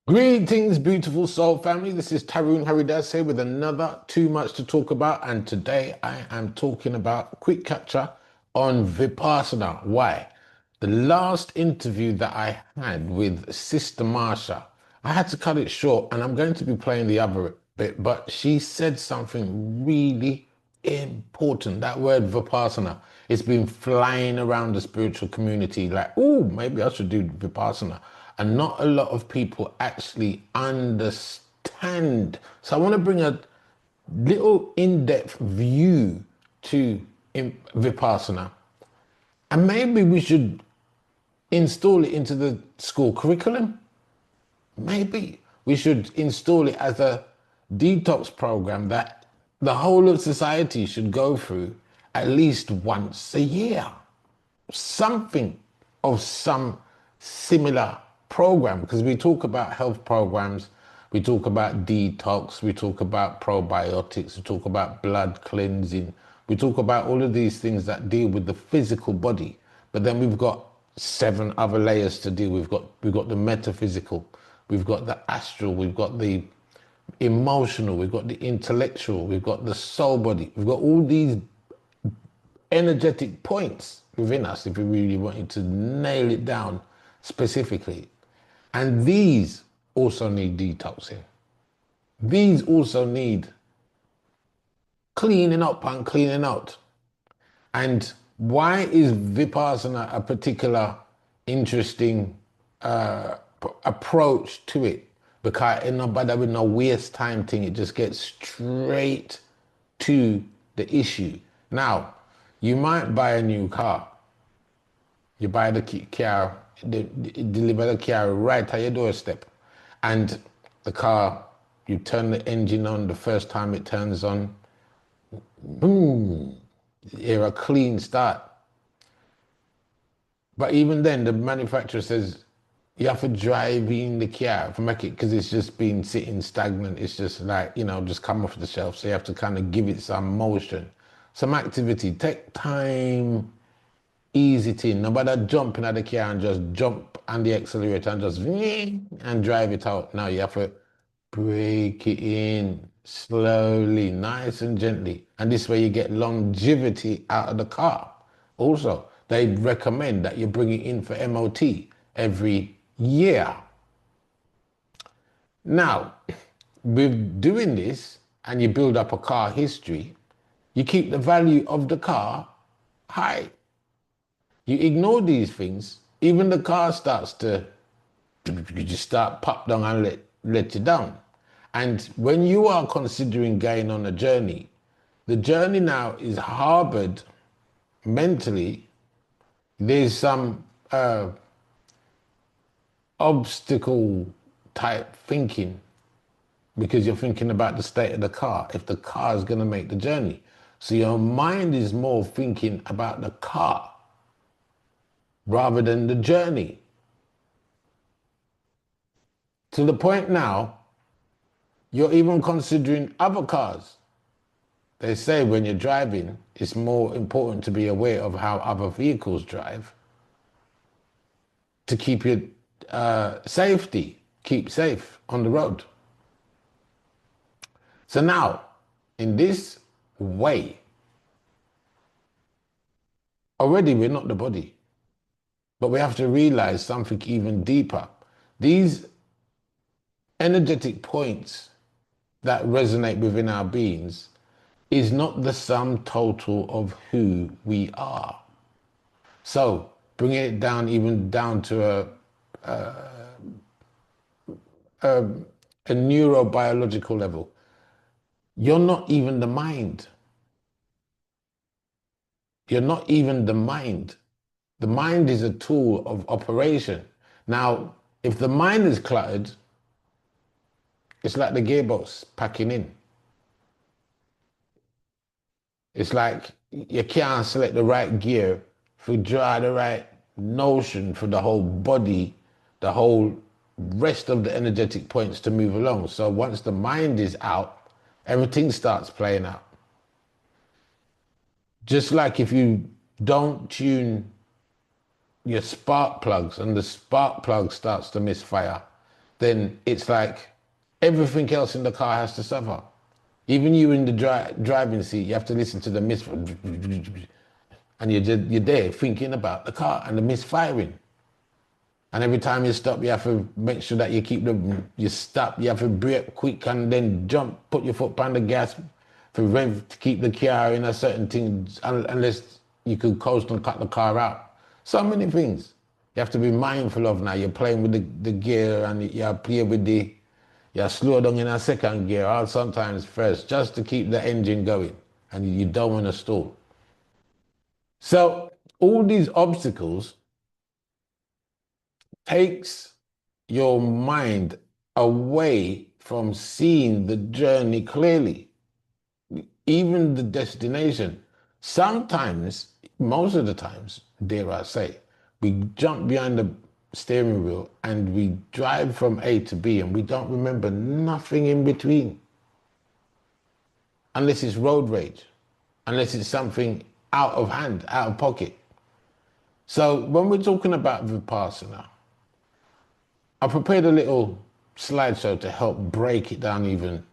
Greetings, beautiful soul family. This is Tarun Hari here with another Too Much to Talk About. And today I am talking about a quick catcher on Vipassana. Why? The last interview that I had with Sister Marsha, I had to cut it short and I'm going to be playing the other bit, but she said something really important. That word Vipassana. It's been flying around the spiritual community like, oh, maybe I should do Vipassana. And not a lot of people actually understand. So I want to bring a little in-depth view to Vipassana. And maybe we should install it into the school curriculum. Maybe we should install it as a detox program that the whole of society should go through at least once a year. Something of some similar program, because we talk about health programs, we talk about detox, we talk about probiotics, we talk about blood cleansing, we talk about all of these things that deal with the physical body, but then we've got 7 other layers to deal with. We've got the metaphysical, we've got the astral, we've got the emotional, we've got the intellectual, we've got the soul body, we've got all these energetic points within us if we really wanted to nail it down specifically. And these also need detoxing. These also need cleaning up and cleaning out. And why is Vipassana a particular interesting approach to it? Because it nobody with no waste time thing, it just gets straight to the issue. Now, you might buy a new car. You buy the car, they deliver the car right at your doorstep. And the car, you turn the engine on, the first time it turns on, boom, you're a clean start. But even then, the manufacturer says you have to drive in the car to make it, because it's just been sitting stagnant. It's just like, just come off the shelf. So you have to kind of give it some motion, some activity. Take time, easy thing. Nobody jumping at the car and just jump on the accelerator and just and drive it out. Now you have to break it in slowly, nice and gently. And this way you get longevity out of the car. Also, they recommend that you bring it in for MOT every year. Now, with doing this and you build up a car history, you keep the value of the car high. You ignore these things, even the car starts to, you just start pop down and let you down. And when you are considering going on a journey, the journey now is harbored mentally. There's some obstacle type thinking, because you're thinking about the state of the car, if the car is going to make the journey. So your mind is more thinking about the car rather than the journey. To the point now, you're even considering other cars. They say when you're driving, it's more important to be aware of how other vehicles drive to keep your keep safe on the road. So now, in this way, already we're not the body, but we have to realize something even deeper. These energetic points that resonate within our beings is not the sum total of who we are. So bringing it down, even down to a neurobiological level, you're not even the mind. You're not even the mind. The mind is a tool of operation. Now, if the mind is cluttered, it's like the gearbox packing in. It's like you can't select the right gear to draw the right notion for the whole body, the whole rest of the energetic points to move along. So once the mind is out, everything starts playing out. Just like if you don't tune your spark plugs and the spark plug starts to misfire, then it's like everything else in the car has to suffer. Even you in the driving seat, you have to listen to the and you're there thinking about the car and the misfiring. And every time you stop, you have to make sure that you stop, you have to brake quick and then jump, put your foot on the gas for rev to keep the car in a certain thing, unless you could coast and cut the car out. So many things you have to be mindful of now. You're playing with the gear and you play with you slow down in a second gear or sometimes first, just to keep the engine going and you don't want to stall. So all these obstacles takes your mind away from seeing the journey clearly, even the destination. Sometimes, most of the times, dare I say, we jump behind the steering wheel and we drive from A to B and we don't remember nothing in between. Unless it's road rage, unless it's something out of hand, out of pocket. So when we're talking about Vipassana, I prepared a little slideshow to help break it down even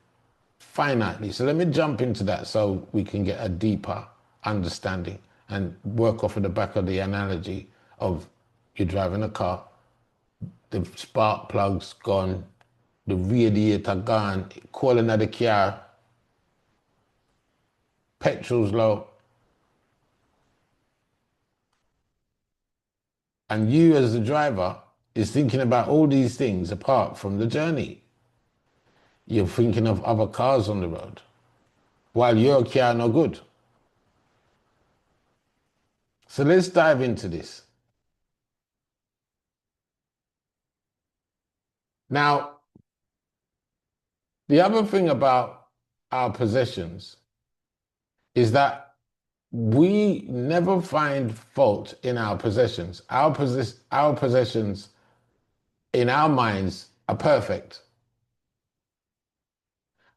finitely. So let me jump into that so we can get a deeper understanding and work off of the back of the analogy of you're driving a car, the spark plug's gone, the radiator gone, calling at the car, petrol's low, and you as the driver is thinking about all these things apart from the journey. You're thinking of other cars on the road while your car no good. So let's dive into this. Now, the other thing about our possessions is that we never find fault in our possessions. Our possessions in our minds are perfect.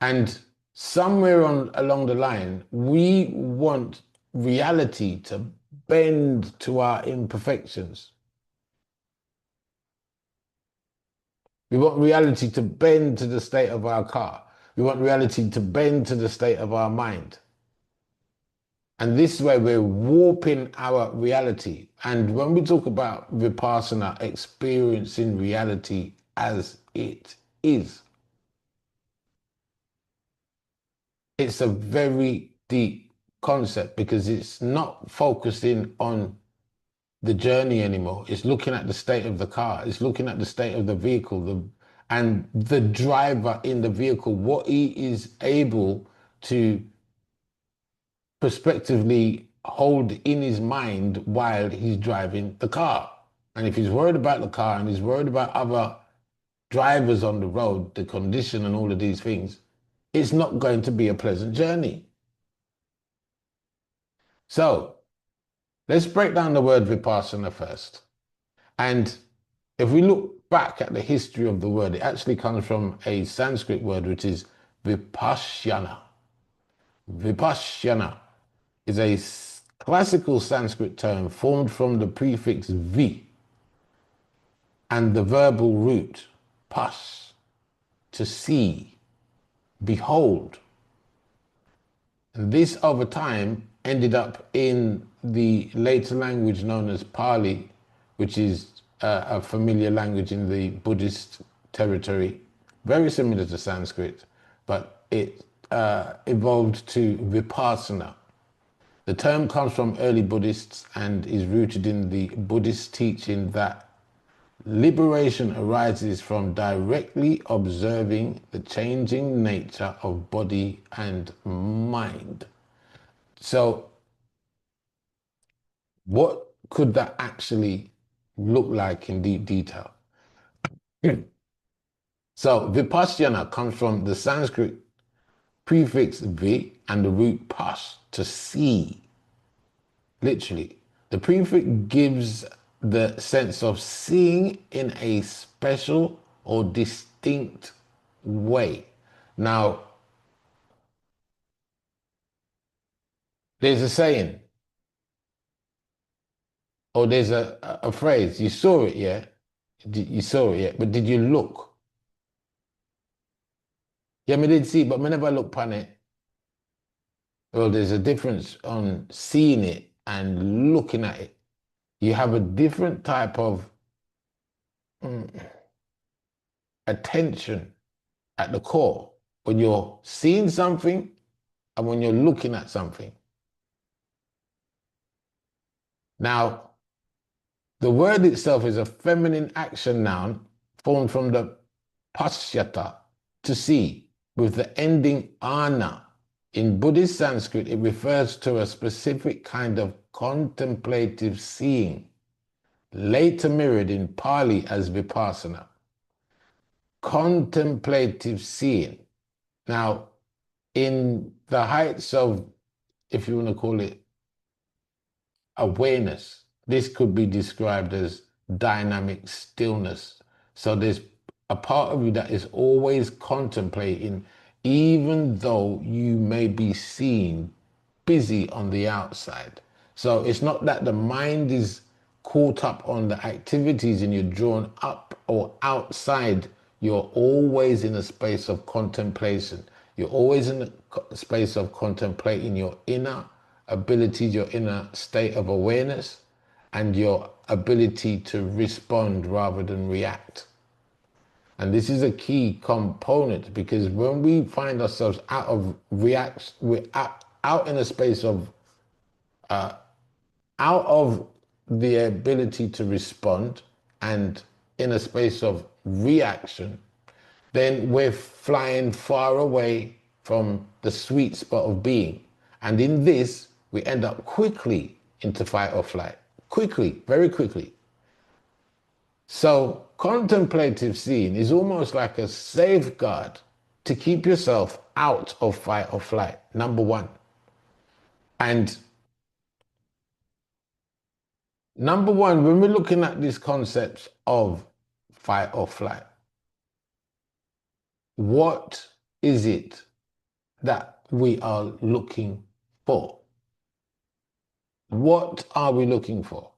And somewhere along the line, we want reality to bend to our imperfections. We want reality to bend to the state of our car. We want reality to bend to the state of our mind. And this way we're warping our reality. And when we talk about Vipassana, experiencing reality as it is, it's a very deep concept because it's not focusing on the journey anymore. It's looking at the state of the car. It's looking at the state of the vehicle and the driver in the vehicle, what he is able to prospectively hold in his mind while he's driving the car. And if he's worried about the car and he's worried about other drivers on the road, the condition and all of these things, it's not going to be a pleasant journey. So let's break down the word Vipassana first. And if we look back at the history of the word, it actually comes from a Sanskrit word, which is Vipassana. Vipassana is a classical Sanskrit term formed from the prefix vi and the verbal root pas, to see, behold. And this over time ended up in the later language known as Pali, which is a familiar language in the Buddhist territory, very similar to Sanskrit, but it evolved to Vipassana. The term comes from early Buddhists and is rooted in the Buddhist teaching that liberation arises from directly observing the changing nature of body and mind. So, what could that actually look like in deep detail? So, Vipassana comes from the Sanskrit prefix vi and the root pas, to see. Literally, the prefix gives the sense of seeing in a special or distinct way. Now, there's a saying, or there's a phrase, you saw it, yeah? You saw it, yeah? But did you look? Yeah, me did see, but me never look upon it. Well, there's a difference on seeing it and looking at it. You have a different type of mm, attention at the core when you're seeing something and when you're looking at something. Now, the word itself is a feminine action noun formed from the pashyata, to see, with the ending ana. In Buddhist Sanskrit, it refers to a specific kind of contemplative seeing, later mirrored in Pali as Vipassana. Contemplative seeing. Now, in the heights of, if you want to call it, awareness, this could be described as dynamic stillness. So there's a part of you that is always contemplating, even though you may be seen busy on the outside. So it's not that the mind is caught up on the activities and you're drawn up or outside. You're always in a space of contemplation. You're always in a space of contemplating your inner abilities, your inner state of awareness, and your ability to respond rather than react. And this is a key component, because when we find ourselves out of react, we're out in a space of out of the ability to respond and in a space of reaction, then we're flying far away from the sweet spot of being. And in this, we end up quickly into fight or flight. Quickly, very quickly. So contemplative seeing is almost like a safeguard to keep yourself out of fight or flight, number one. And number one, when we're looking at these concepts of fight or flight, what is it that we are looking for? What are we looking for?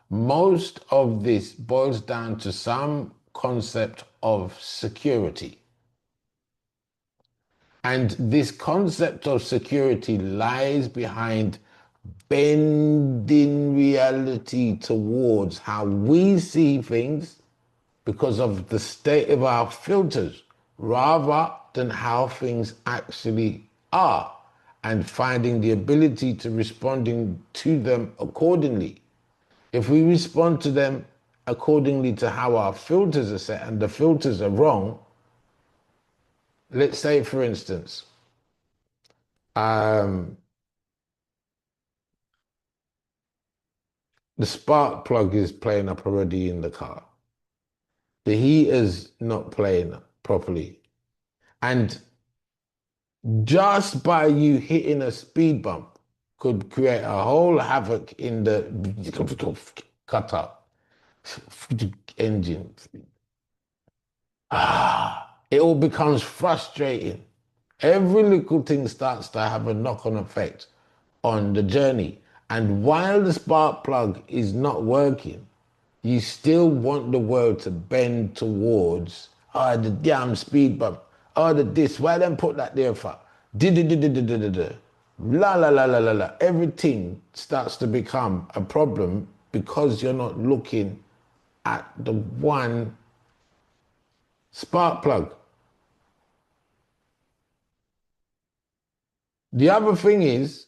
Most of this boils down to some concept of security. And this concept of security lies behind bending reality towards how we see things because of the state of our filters, rather than how things actually are, and finding the ability to responding to them accordingly. If we respond to them accordingly to how our filters are set and the filters are wrong, let's say, for instance, the spark plug is playing up already in the car. The heater's not playing properly. And just by you hitting a speed bump could create a whole havoc in the cut up engine. It all becomes frustrating. Every little thing starts to have a knock-on effect on the journey. And while the spark plug is not working, you still want the world to bend towards, oh, the damn speed bump, oh, the this, why then put that there for? La la la la la la. Everything starts to become a problem because you're not looking at the one spark plug. The other thing is,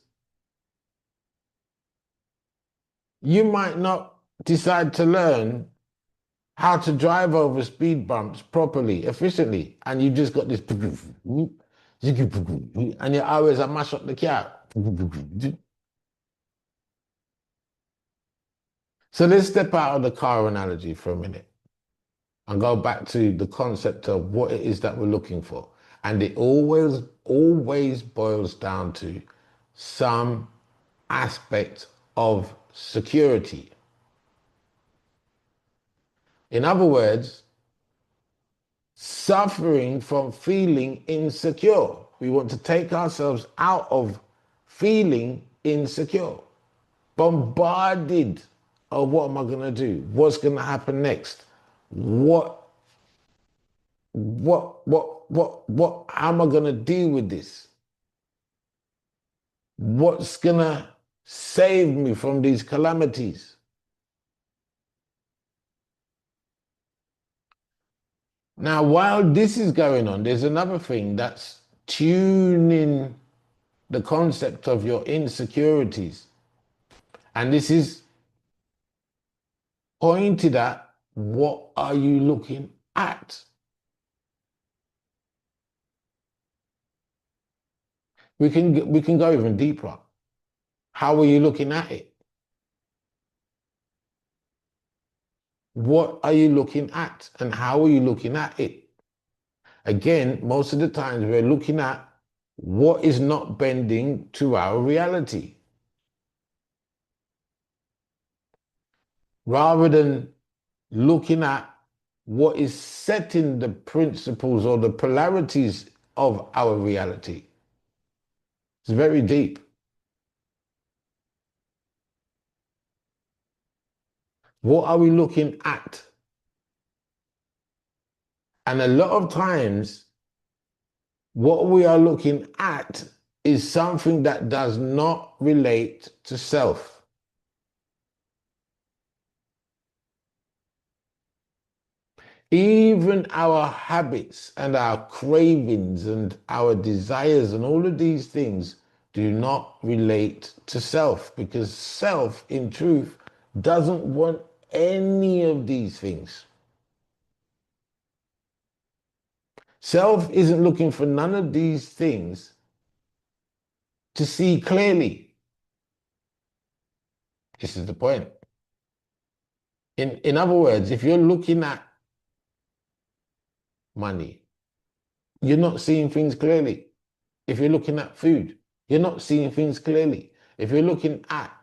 you might not decide to learn how to drive over speed bumps properly, efficiently, and you just got this, and you're always a mash up the car. So let's step out of the car analogy for a minute and go back to the concept of what it is that we're looking for. And it always boils down to some aspect of security. In other words, suffering from feeling insecure. We want to take ourselves out of feeling insecure, bombarded. Oh, what am I going to do? What's going to happen next? What how am I going to deal with this? What's going to save me from these calamities? Now, while this is going on, there's another thing that's tuning the concept of your insecurities. And this is pointed at what are you looking at? We can go even deeper. How are you looking at it? What are you looking at and how are you looking at it? Again, most of the times we're looking at what is not bending to our reality. Rather than looking at what is setting the principles or the polarities of our reality. It's very deep. What are we looking at? And a lot of times, what we are looking at is something that does not relate to self. Even our habits and our cravings and our desires and all of these things do not relate to self, because self, in truth, doesn't want any of these things. Self isn't looking for none of these things to see clearly. This is the point. In other words, if you're looking at money, you're not seeing things clearly. If you're looking at food, you're not seeing things clearly. If you're looking at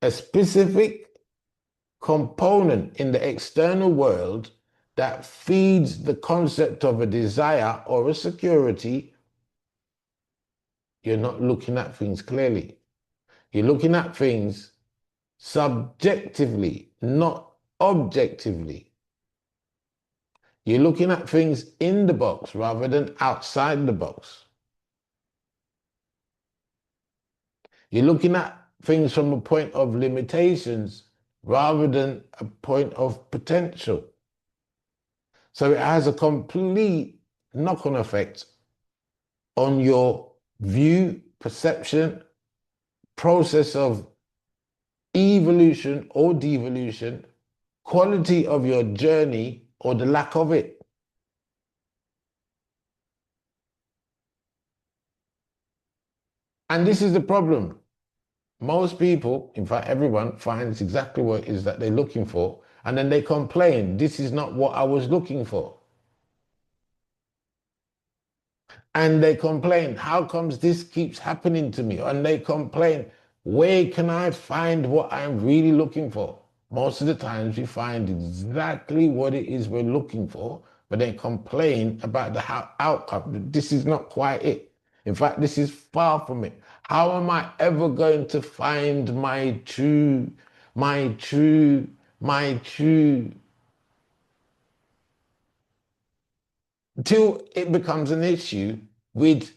a specific component in the external world that feeds the concept of a desire or a security, you're not looking at things clearly. You're looking at things subjectively, not objectively. You're looking at things in the box rather than outside the box. You're looking at things from a point of limitations rather than a point of potential. So it has a complete knock-on effect on your view, perception, process of evolution or devolution, quality of your journey or the lack of it. And this is the problem. Most people, in fact, everyone finds exactly what it is that they're looking for, and then they complain, this is not what I was looking for. And they complain, how comes this keeps happening to me? And they complain, where can I find what I'm really looking for? Most of the times we find exactly what it is we're looking for, but then complain about the outcome. This is not quite it. In fact, this is far from it. How am I ever going to find my true, till it becomes an issue with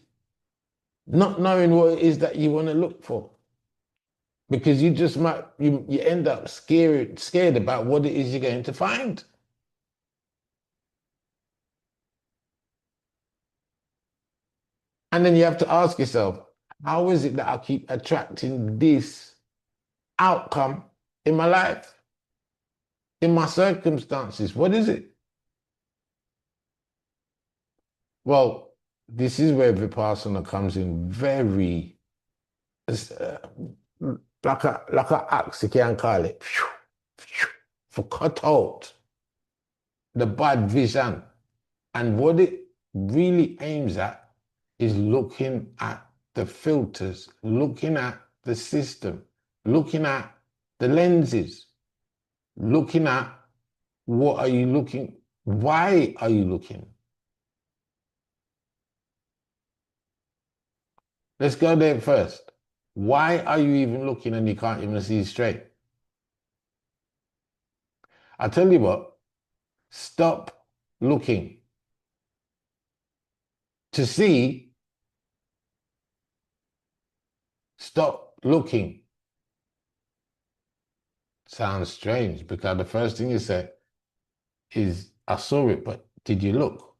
not knowing what it is that you want to look for, because you just might you end up scared about what it is you're going to find. And then you have to ask yourself, how is it that I keep attracting this outcome in my life, in my circumstances? What is it? Well, this is where Vipassana comes in very like a axe, you can call it, for cut out the bad vision. And what it really aims at is looking at the filters, looking at the system, looking at the lenses, looking at what are you looking, why are you looking? Let's go there first. Why are you even looking and you can't even see straight? I tell you what, Stop looking. To see, stop looking. Sounds strange because the first thing you say is, I saw it, but did you look?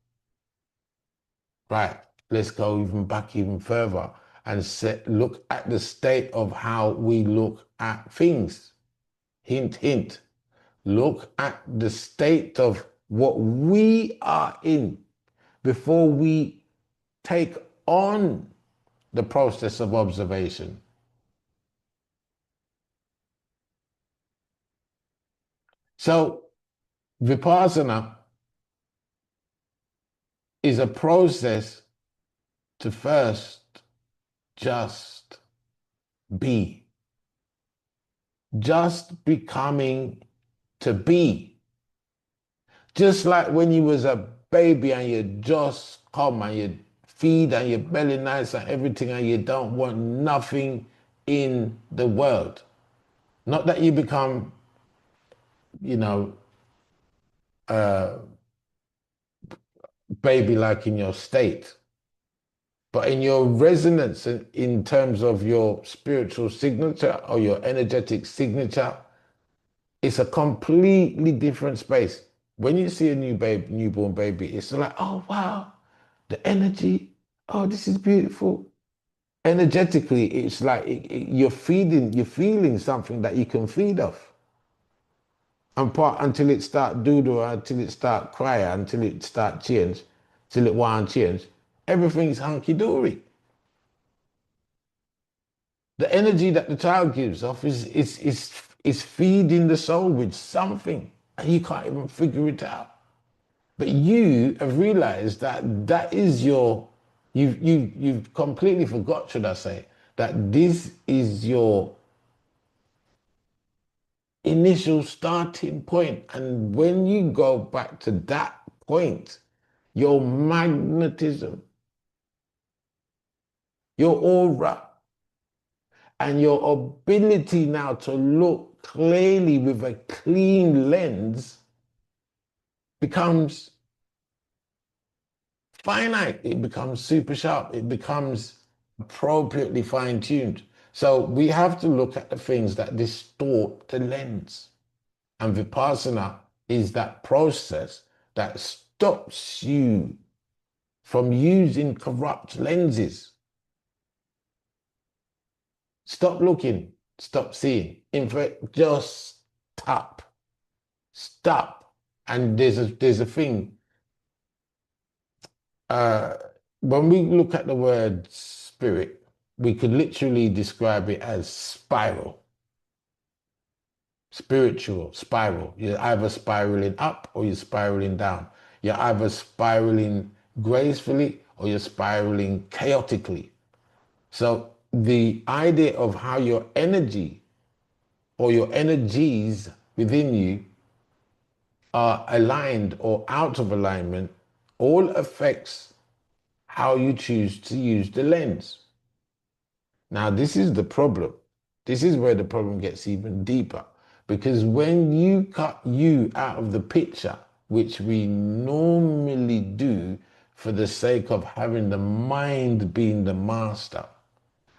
Right, let's go even back even further and look at the state of how we look at things. Hint, hint. Look at the state of what we are in before we take on the process of observation. So, Vipassana is a process to first just be. Just becoming to be. Just like when you was a baby and you just come and you feed and your belly nice and everything and you don't want nothing in the world. Not that you become, you know, baby like in your state, but in your resonance in terms of your spiritual signature or your energetic signature, it's a completely different space. When you see a newborn baby, it's like, oh wow, the energy. Oh, this is beautiful. Energetically, it's like you're feeling something that you can feed off. And part until it start doodle, until it start cry, until it start change, till it want change, everything's hunky dory. The energy that the child gives off is feeding the soul with something, and you can't even figure it out. But you have realized that that is your, you've completely forgot, should I say, that this is your initial starting point. And when you go back to that point, your magnetism, your aura, and your ability now to look clearly with a clean lens becomes finite. It becomes super sharp. It becomes appropriately fine-tuned. So we have to look at the things that distort the lens. And Vipassana is that process that stops you from using corrupt lenses. Stop looking, stop seeing. In fact, just stop. Stop. And there's a thing. Uh, when we look at the word spirit, we could literally describe it as spiral. Spiritual spiral. You're either spiraling up or you're spiraling down. You're either spiraling gracefully or you're spiraling chaotically. So the idea of how your energy or your energies within you are aligned or out of alignment all affects how you choose to use the lens. Now, this is the problem. This is where the problem gets even deeper. Because when you cut you out of the picture, which we normally do for the sake of having the mind being the master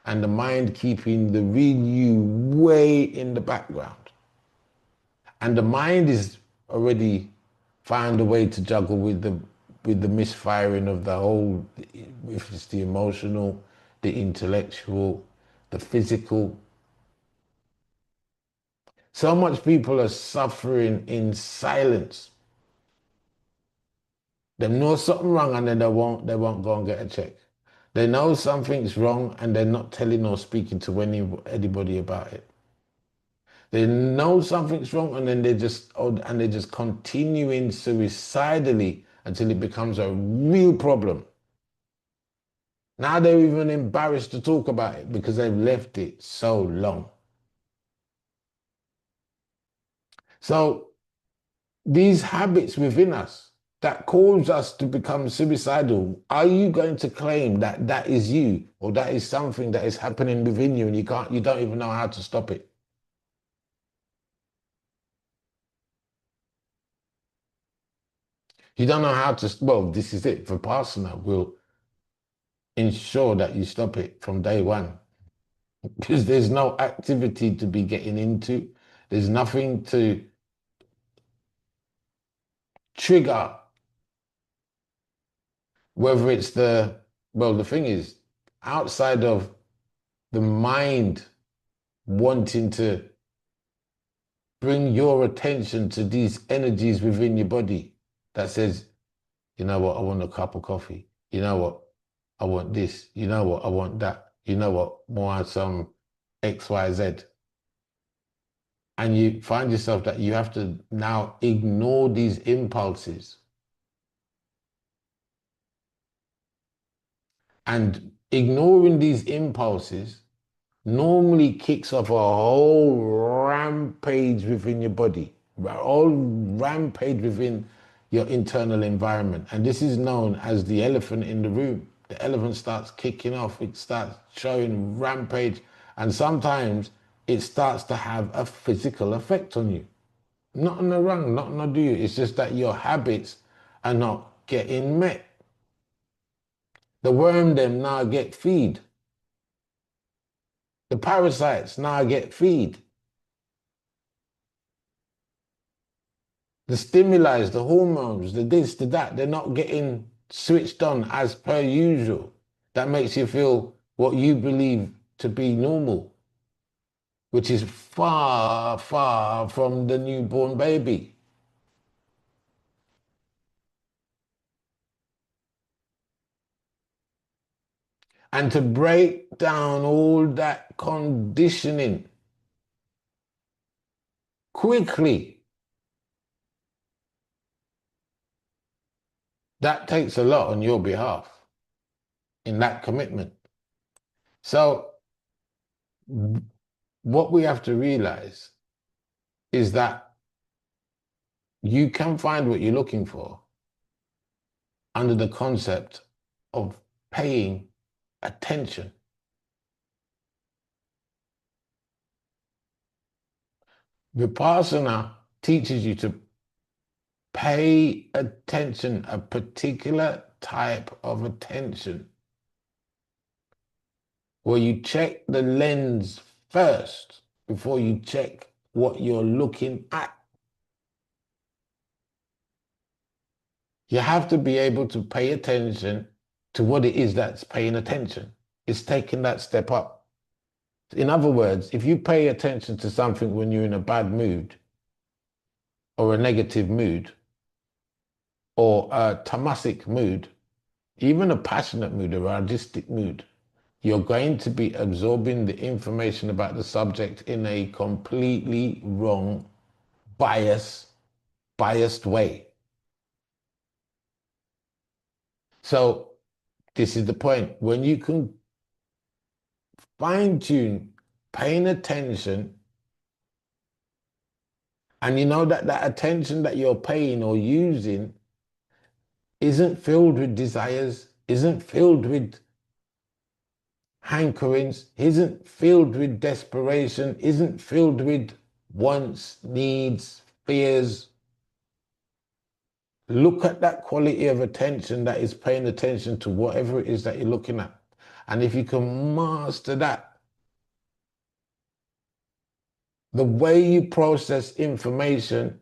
and the mind keeping the real you way in the background, and the mind is already found a way to juggle with the misfiring of the whole, if it's the emotional, the intellectual, the physical. So much people are suffering in silence. They know something wrong and then they won't go and get a check. They know something's wrong and they're not telling or speaking to anybody about it. They know something's wrong and then they're just continuing suicidally until it becomes a real problem. Now they're even embarrassed to talk about it because they've left it so long. So these habits within us that cause us to become suicidal, are you going to claim that that is you or that is something that is happening within you and you don't even know how to stop it? You don't know how to, well, this is it. Vipassana will ensure that you stop it from day one because there's no activity to be getting into. There's nothing to trigger, whether it's well, the thing is, outside of the mind wanting to bring your attention to these energies within your body that says, you know what, I want a cup of coffee. You know what, I want this. You know what, I want that. You know what, more some XYZ. And you find yourself that you have to now ignore these impulses. And ignoring these impulses normally kicks off a whole rampage within your body, a whole rampage within your internal environment. And this is known as the elephant in the room. The elephant starts kicking off, it starts showing rampage, and sometimes it starts to have a physical effect on you. Not in the wrong, not in the do you. It's just that your habits are not getting met. The worm them now get feed. The parasites now get feed. The stimuli, the hormones, the this, the that, they're not getting switched on as per usual. That makes you feel what you believe to be normal, which is far, far from the newborn baby. And to break down all that conditioning quickly, that takes a lot on your behalf in that commitment. So what we have to realize is that you can find what you're looking for under the concept of paying attention. Vipassana teaches you to pay attention, a particular type of attention, where you check the lens first before you check what you're looking at. You have to be able to pay attention to what it is that's paying attention. It's taking that step up. In other words, if you pay attention to something when you're in a bad mood or a negative mood or a tamasic mood, even a passionate mood or artistic mood, you're going to be absorbing the information about the subject in a completely wrong, biased way. So this is the point. When you can fine tune paying attention, and you know that that attention that you're paying or using isn't filled with desires, isn't filled with hankerings, isn't filled with desperation, isn't filled with wants, needs, fears. Look at that quality of attention that is paying attention to whatever it is that you're looking at. And if you can master that, the way you process information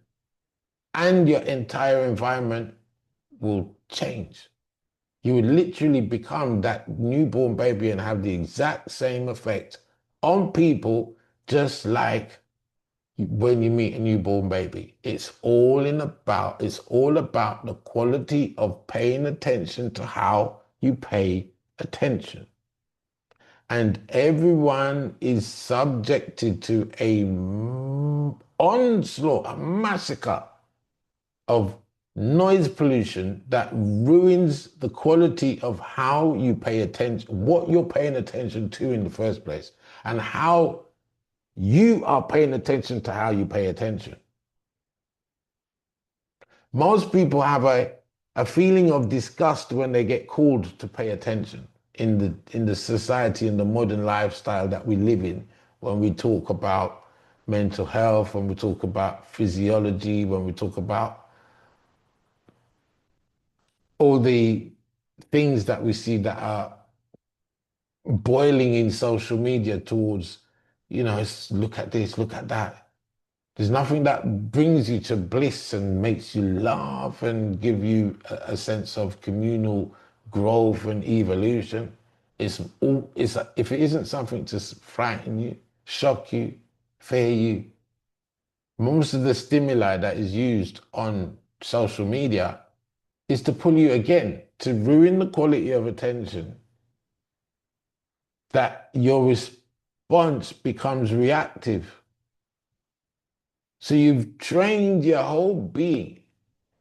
and your entire environment will change. You would literally become that newborn baby and have the exact same effect on people, just like when you meet a newborn baby. It's all about the quality of paying attention to how you pay attention. And everyone is subjected to a onslaught, a massacre of noise pollution that ruins the quality of how you pay attention, what you're paying attention to in the first place, and how you are paying attention to how you pay attention. Most people have a feeling of disgust when they get called to pay attention in the society and the modern lifestyle that we live in, when we talk about mental health, when we talk about physiology, when we talk about all the things that we see that are boiling in social media towards, look at this, look at that. There's nothing that brings you to bliss and makes you laugh and give you a sense of communal growth and evolution. If it isn't something to frighten you, shock you, fear you, most of the stimuli that is used on social media is to pull you again, to ruin the quality of attention, that your response becomes reactive. So you've trained your whole being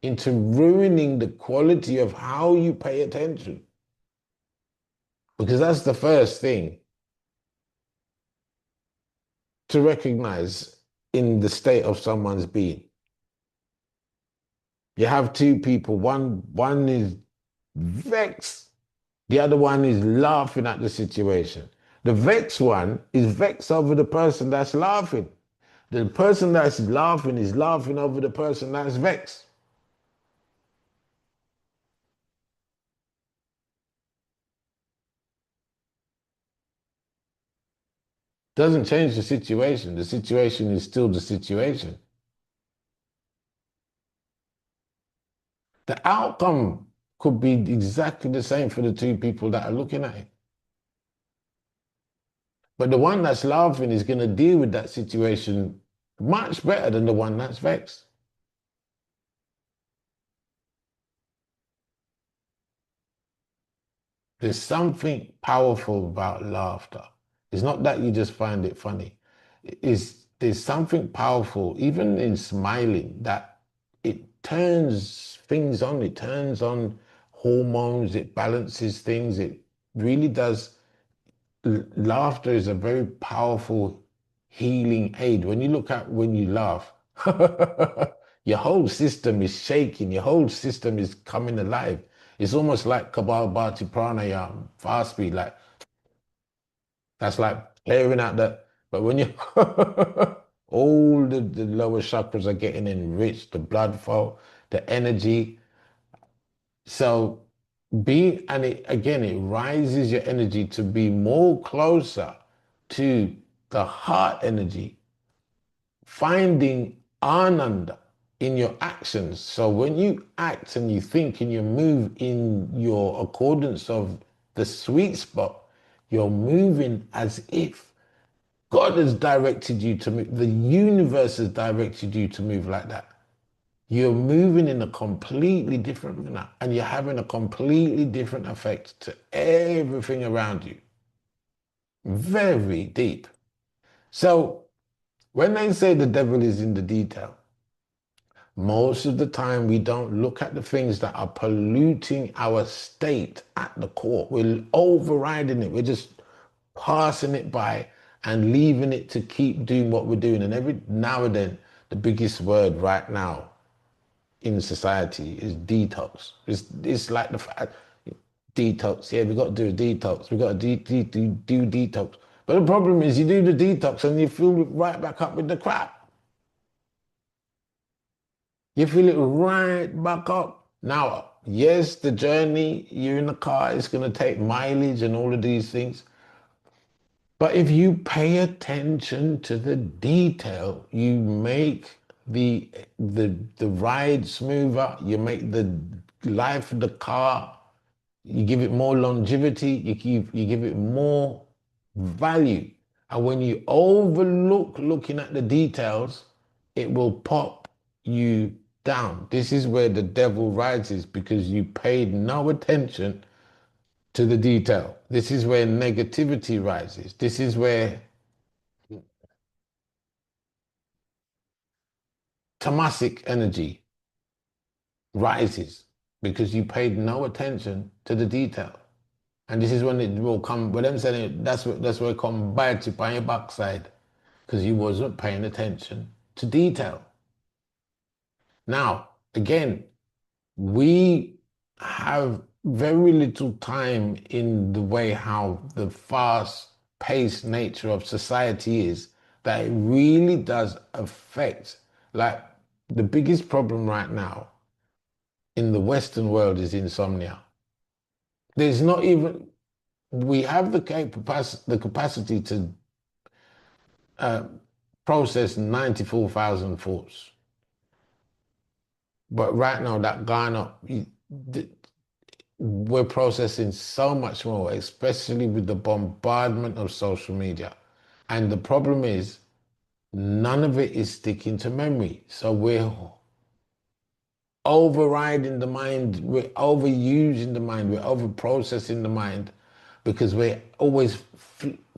into ruining the quality of how you pay attention. Because that's the first thing to recognize in the state of someone's being. You have two people, one is vexed, the other one is laughing at the situation. The vexed one is vexed over the person that's laughing. The person that's laughing is laughing over the person that's vexed. Doesn't change the situation. The situation is still the situation. The outcome could be exactly the same for the two people that are looking at it. But the one that's laughing is going to deal with that situation much better than the one that's vexed. There's something powerful about laughter. It's not that you just find it funny. There's something powerful, even in smiling, that it turns things on. It turns on hormones. It balances things. It really does. Laughter is a very powerful healing aid. When you laugh, your whole system is shaking, your whole system is coming alive. It's almost like Kabal Pranayama, fast speed, like that's like clearing out but when you all the lower chakras are getting enriched, the blood flow, the energy. So and it again, it rises your energy to be more closer to the heart energy, finding ananda in your actions. So when you act and you think and you move in your accordance of the sweet spot, you're moving as if God has directed you to move, the universe has directed you to move like that. You're moving in a completely different manner and you're having a completely different effect to everything around you. Very deep. So when they say the devil is in the detail, most of the time we don't look at the things that are polluting our state at the core. We're overriding it. We're just passing it by and leaving it to keep doing what we're doing. And every now and then, the biggest word right now in society is detox. It's like the fact, detox. Yeah, we got to do a detox. We got to do detox. But the problem is you do the detox and you fill it right back up with the crap. You fill it right back up. Now, yes, the journey, you're in the car, it's going to take mileage and all of these things. But if you pay attention to the detail, you make the ride smoother, you make the life of the car, you give it more longevity, you give it more value. And when you overlook looking at the details, it will pop you down. This is where the devil rises because you paid no attention to the detail. This is where negativity rises. This is where tamasic energy rises because you paid no attention to the detail. And this is when it will come, when I'm saying it, that's where it come bite you on your backside because you wasn't paying attention to detail. Now, again, we have very little time in the way how the fast-paced nature of society is that it really does affect, like the biggest problem right now in the Western world is insomnia. There's not even, we have the capacity to uh, process 94,000 thoughts. But right now, that gone up. We're processing so much more, especially with the bombardment of social media. And the problem is, none of it is sticking to memory. So we're overriding the mind, we're overusing the mind, we're overprocessing the mind because we're always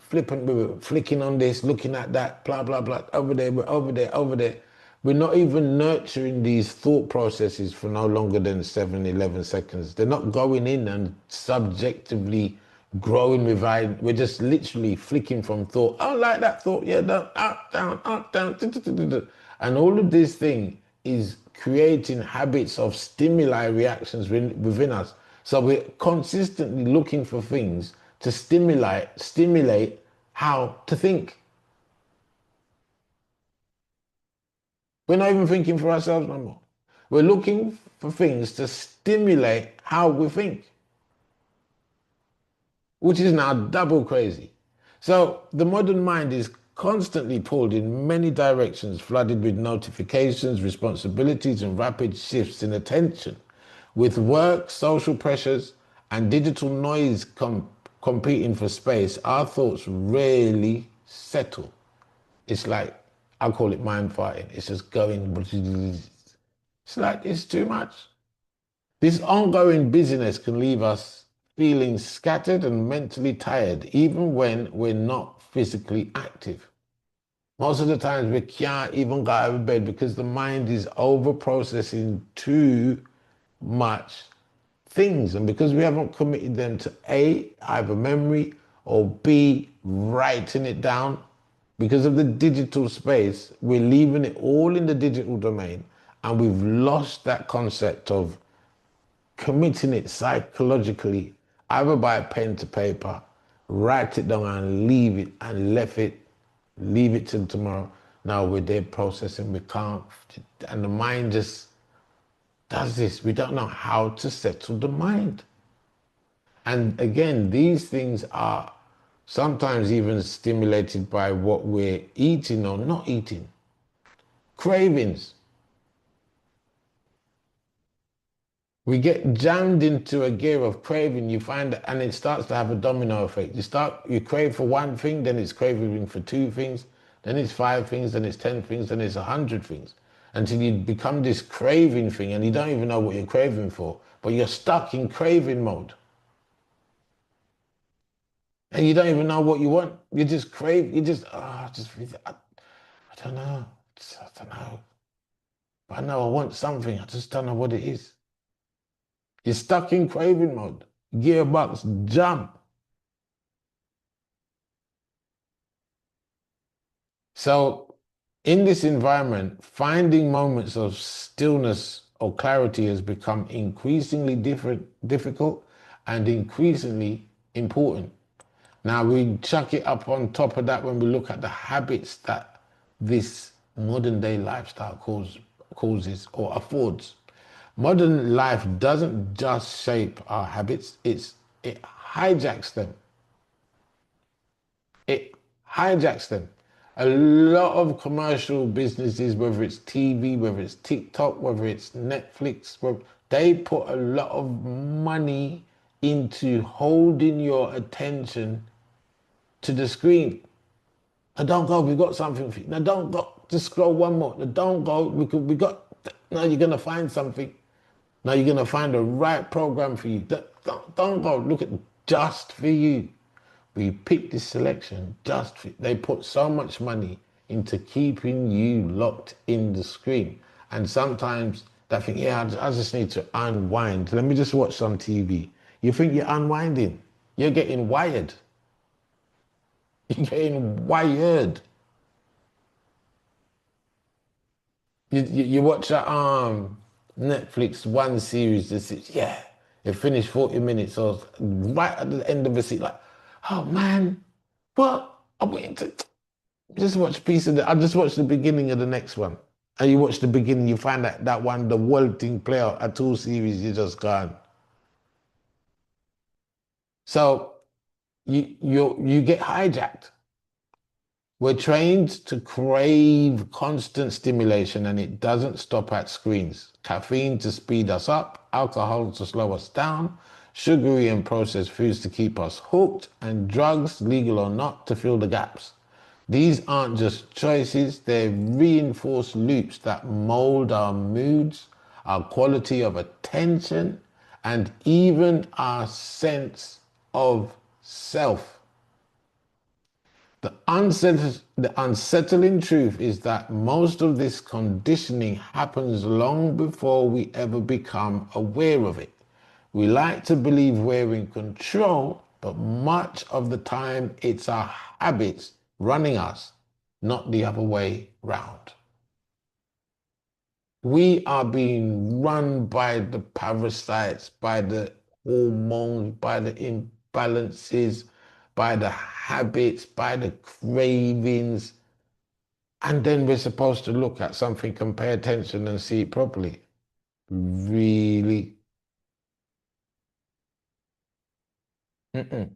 flipping, we're flicking on this, looking at that, blah, blah, blah, over there, we're over there, over there. We're not even nurturing these thought processes for no longer than 7, 11 seconds. They're not going in and subjectively growing within. We're just literally flicking from thought. I don't like that thought. Yeah, down, up, down, up, down. And all of this thing is creating habits of stimuli reactions within us. So we're consistently looking for things to stimulate how to think. We're not even thinking for ourselves no more. We're looking for things to stimulate how we think, which is now double crazy. So the modern mind is constantly pulled in many directions, flooded with notifications, responsibilities, and rapid shifts in attention. With work, social pressures, and digital noise competing for space, our thoughts rarely settle. It's like, I call it mind farting. It's just going, it's like, it's too much. This ongoing busyness can leave us feeling scattered and mentally tired, even when we're not physically active. Most of the times we can't even go out of bed because the mind is over processing too much things. And because we haven't committed them to A, either memory, or B, writing it down, because of the digital space, we're leaving it all in the digital domain and we've lost that concept of committing it psychologically, either by pen to paper, write it down and leave it and leave it till tomorrow. Now we're there processing, we can't, and the mind just does this. We don't know how to settle the mind. And again, these things are sometimes even stimulated by what we're eating or not eating. Cravings. We get jammed into a gear of craving, you find that, and it starts to have a domino effect. You crave for one thing, then it's craving for two things, then it's 5 things, then it's 10 things, then it's 100 things. Until you become this craving thing and you don't even know what you're craving for, but you're stuck in craving mode. And you don't even know what you want. You just crave, you just, I don't know. I don't know. But I know I want something. I just don't know what it is. You're stuck in craving mode. Gearbox, jump. So in this environment, finding moments of stillness or clarity has become increasingly difficult and increasingly important. Now we chuck it up on top of that when we look at the habits that this modern day lifestyle causes or affords. Modern life doesn't just shape our habits, it hijacks them. It hijacks them. A lot of commercial businesses, whether it's TV, whether it's TikTok, whether it's Netflix, they put a lot of money into holding your attention to the screen. Now don't go, we've got something for you. Now don't go, just scroll one more. Now don't go, now you're gonna find something. Now you're gonna find the right program for you. Don't go, look at just for you. We picked this selection just for, they put so much money into keeping you locked in the screen. And sometimes they think, yeah, I just need to unwind. Let me just watch some TV. You think you're unwinding. You're getting wired. You're getting wired. You watch a Netflix one series, yeah, it finished 40 minutes, so right at the end of the scene, like, oh man, what? I'm waiting to just watch a piece of I just watched the beginning of the next one. And you watch the beginning, you find that one, the world thing play out, a 2 series, you just gone. So you get hijacked. We're trained to crave constant stimulation, and it doesn't stop at screens. Caffeine to speed us up, alcohol to slow us down, sugary and processed foods to keep us hooked, and drugs, legal or not, to fill the gaps. These aren't just choices, they're reinforced loops that mold our moods, our quality of attention, and even our sense of self. The unsettling truth is that most of this conditioning happens long before we ever become aware of it. We like to believe we're in control, but much of the time it's our habits running us, not the other way round. We are being run by the parasites, by the hormones, by the imbalances, by the habits, by the cravings. And then we're supposed to look at something and pay attention and see it properly. Really? Mm-mm.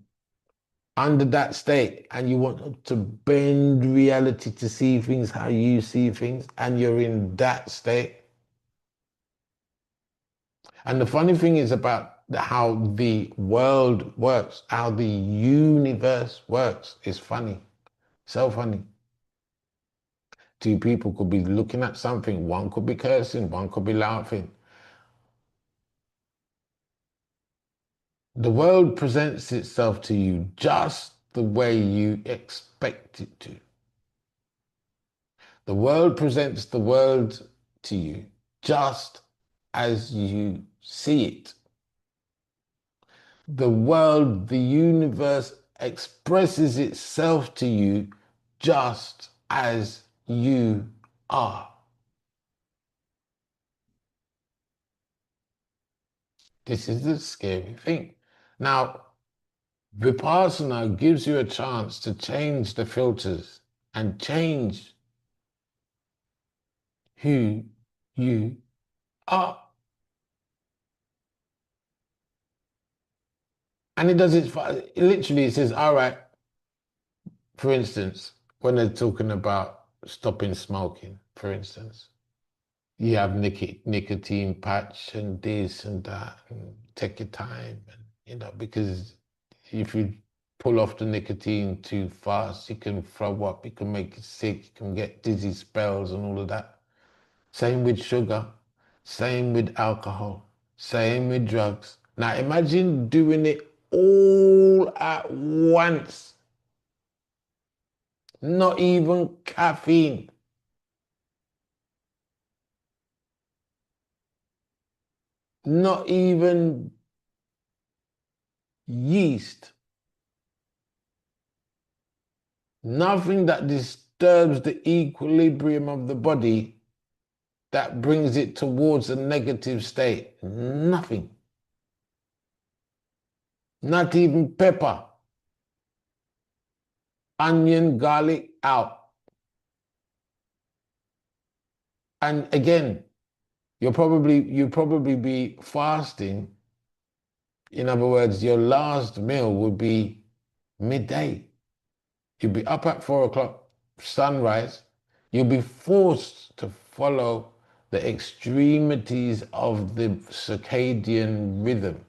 Under that state, and you want to bend reality to see things how you see things, and you're in that state. And the funny thing is about how the world works, how the universe works, is funny. So funny. Two people could be looking at something, one could be cursing, one could be laughing. The world presents itself to you just the way you expect it to. The world presents the world to you just as you see it. The world, the universe expresses itself to you just as you are. This is the scary thing. Now, Vipassana gives you a chance to change the filters and change who you are. And it does it literally, it says, all right, for instance, when they're talking about stopping smoking, for instance, you have nicotine patch and this and that, and take your time, and because if you pull off the nicotine too fast, you can throw up, you can make you sick, you can get dizzy spells and all of that. Same with sugar, same with alcohol, same with drugs. Now imagine doing it all at once. Not even caffeine. Not even yeast. Nothing that disturbs the equilibrium of the body that brings it towards a negative state. Nothing. Not even pepper. Onion, garlic, out. And again, you'll probably be fasting. In other words, your last meal would be midday. You'll be up at 4 o'clock, sunrise. You'll be forced to follow the extremities of the circadian rhythm.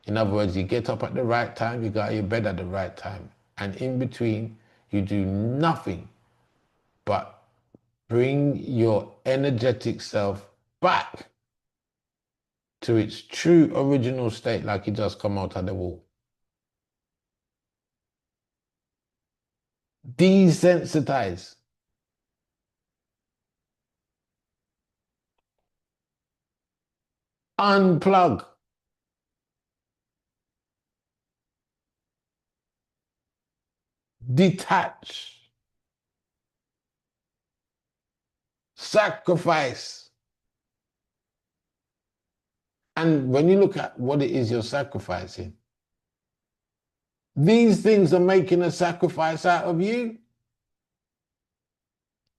In other words, you get up at the right time, you go to your bed at the right time. And in between, you do nothing but bring your energetic self back to its true original state, like you just come out of the wall. Desensitize. Unplug. Detach. Sacrifice. And when you look at what it is you're sacrificing, these things are making a sacrifice out of you.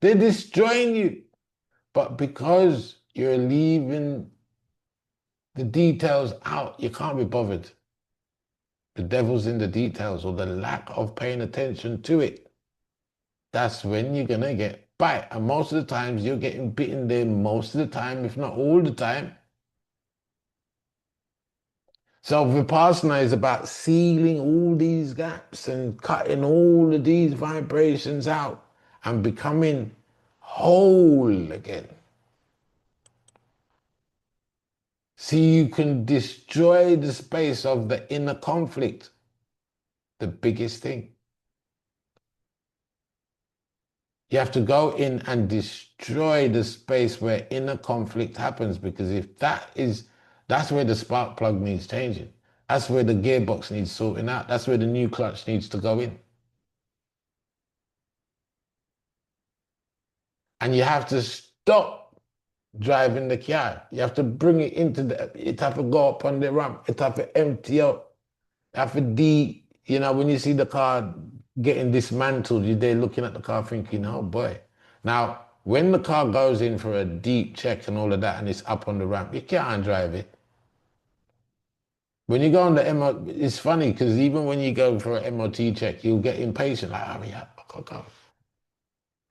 They're destroying you. But because you're leaving the details out, you can't be bothered. The devil's in the details, or the lack of paying attention to it. That's when you're gonna get bite. And most of the times you're getting bitten there most of the time, if not all the time. So Vipassana is about sealing all these gaps and cutting all of these vibrations out and becoming whole again. So you can destroy the space of the inner conflict, the biggest thing. You have to go in and destroy the space where inner conflict happens, because if that's where the spark plug needs changing. That's where the gearbox needs sorting out. That's where the new clutch needs to go in. And you have to stop driving the car. You have to bring it it have to go up on the ramp. It have to empty out. It have to when you see the car getting dismantled, you're there looking at the car thinking, oh boy. Now, when the car goes in for a deep check and all of that and it's up on the ramp, you can't drive it. When you go on the MOT, it's funny because even when you go for an MOT check, you'll get impatient, like, hurry up, go.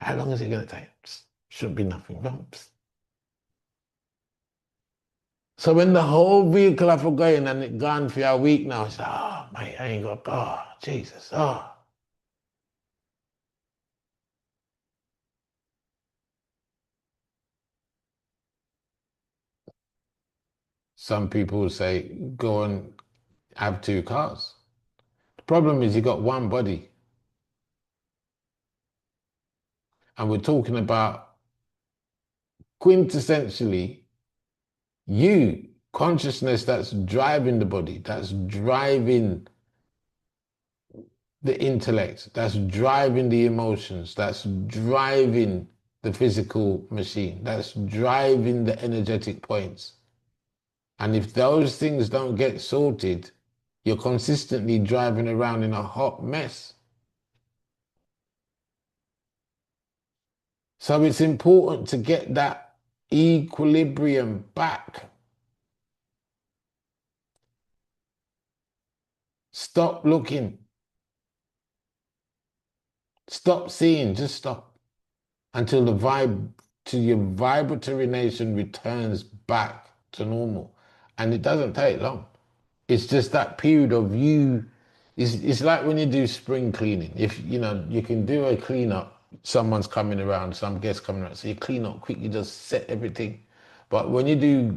How long is it going to take? Shouldn't be nothing. So when the whole vehicle have to go in and it gone for a week now, it's like, oh, mate, I ain't got, oh, Jesus, oh. Some people will say, go and have two cars. The problem is you got one body. And we're talking about quintessentially you, consciousness that's driving the body, that's driving the intellect, that's driving the emotions, that's driving the physical machine, that's driving the energetic points. And if those things don't get sorted, you're consistently driving around in a hot mess. So it's important to get that equilibrium back. Stop looking. Stop seeing, just stop until your vibratory nation returns back to normal. And it doesn't take long. It's just that period of it's like when you do spring cleaning. If, you can do a cleanup, someone's coming around, some guest coming around, so you clean up quick, you just set everything. But when you do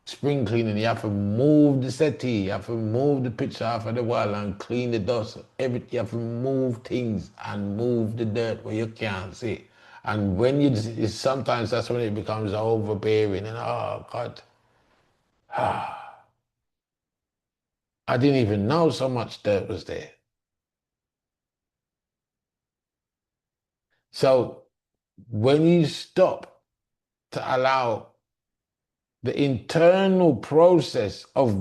spring cleaning, you have to move the settee, you have to move the picture off of the wall and clean the dust. You have to move things and move the dirt where you can't see. And when sometimes that's when it becomes overbearing and, oh God, I didn't even know so much dirt was there. So when you stop to allow the internal process of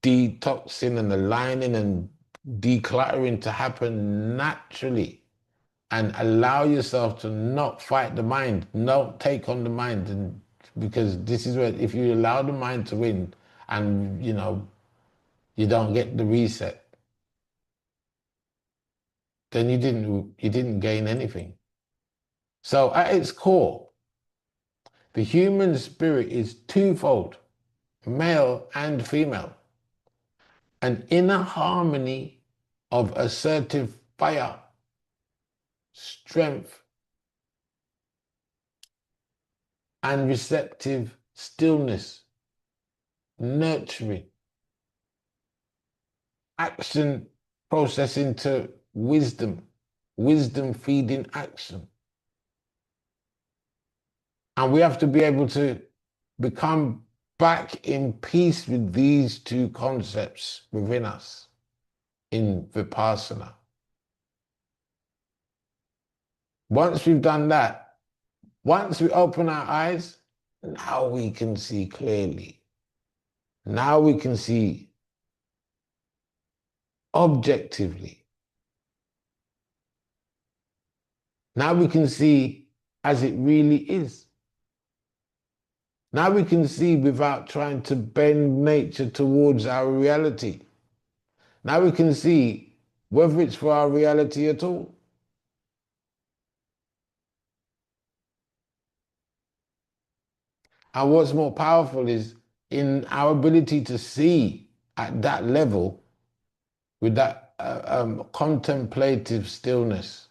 detoxing and aligning and decluttering to happen naturally, and allow yourself to not fight the mind, not take on the mind, and because this is where if you allow the mind to win and you don't get the reset, then you didn't gain anything. So at its core, the human spirit is twofold, male and female. An inner harmony of assertive fire, strength, and receptive stillness, nurturing, action processing to wisdom, wisdom feeding action. And we have to be able to become back in peace with these two concepts within us in Vipassana. Once we've done that, once we open our eyes, now we can see clearly. Now we can see objectively. Now we can see as it really is. Now we can see without trying to bend nature towards our reality. Now we can see whether it's for our reality at all. And what's more powerful is in our ability to see at that level with that contemplative stillness.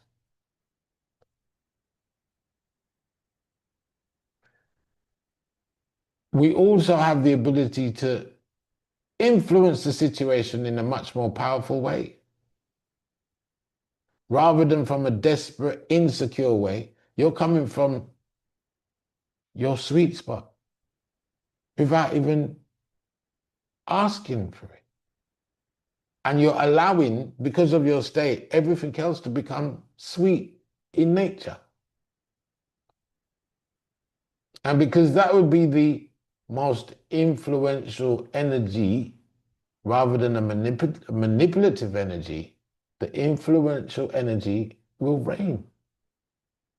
We also have the ability to influence the situation in a much more powerful way. Rather than from a desperate, insecure way, you're coming from your sweet spot without even asking for it. And you're allowing, because of your state, everything else to become sweet in nature. And because that would be the most influential energy rather than a manipulative energy, the influential energy will reign.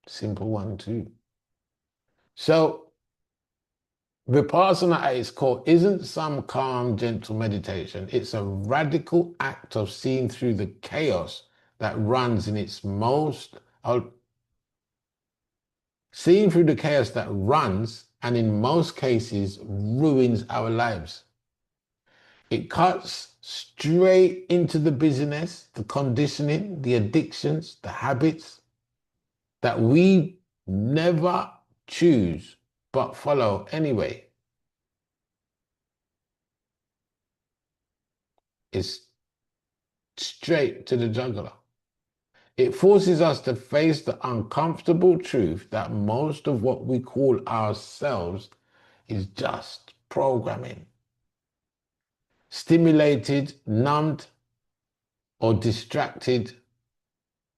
Simple 1, 2. So Vipassana at its core isn't some calm, gentle meditation. It's a radical act of seeing through the chaos that runs in its most, seeing through the chaos that runs and in most cases ruins our lives. It cuts straight into the busyness, the conditioning, the addictions, the habits that we never choose but follow anyway. It's straight to the jugular. It forces us to face the uncomfortable truth that most of what we call ourselves is just programming. Stimulated, numbed, or distracted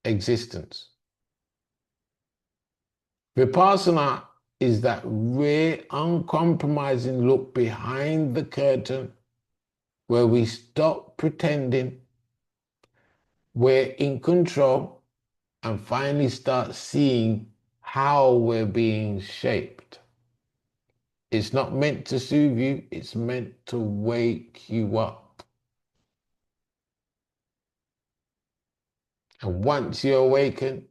existence. Vipassana is that rare, uncompromising look behind the curtain where we stop pretending we're in control and finally start seeing how we're being shaped. It's not meant to soothe you, it's meant to wake you up. And once you awaken,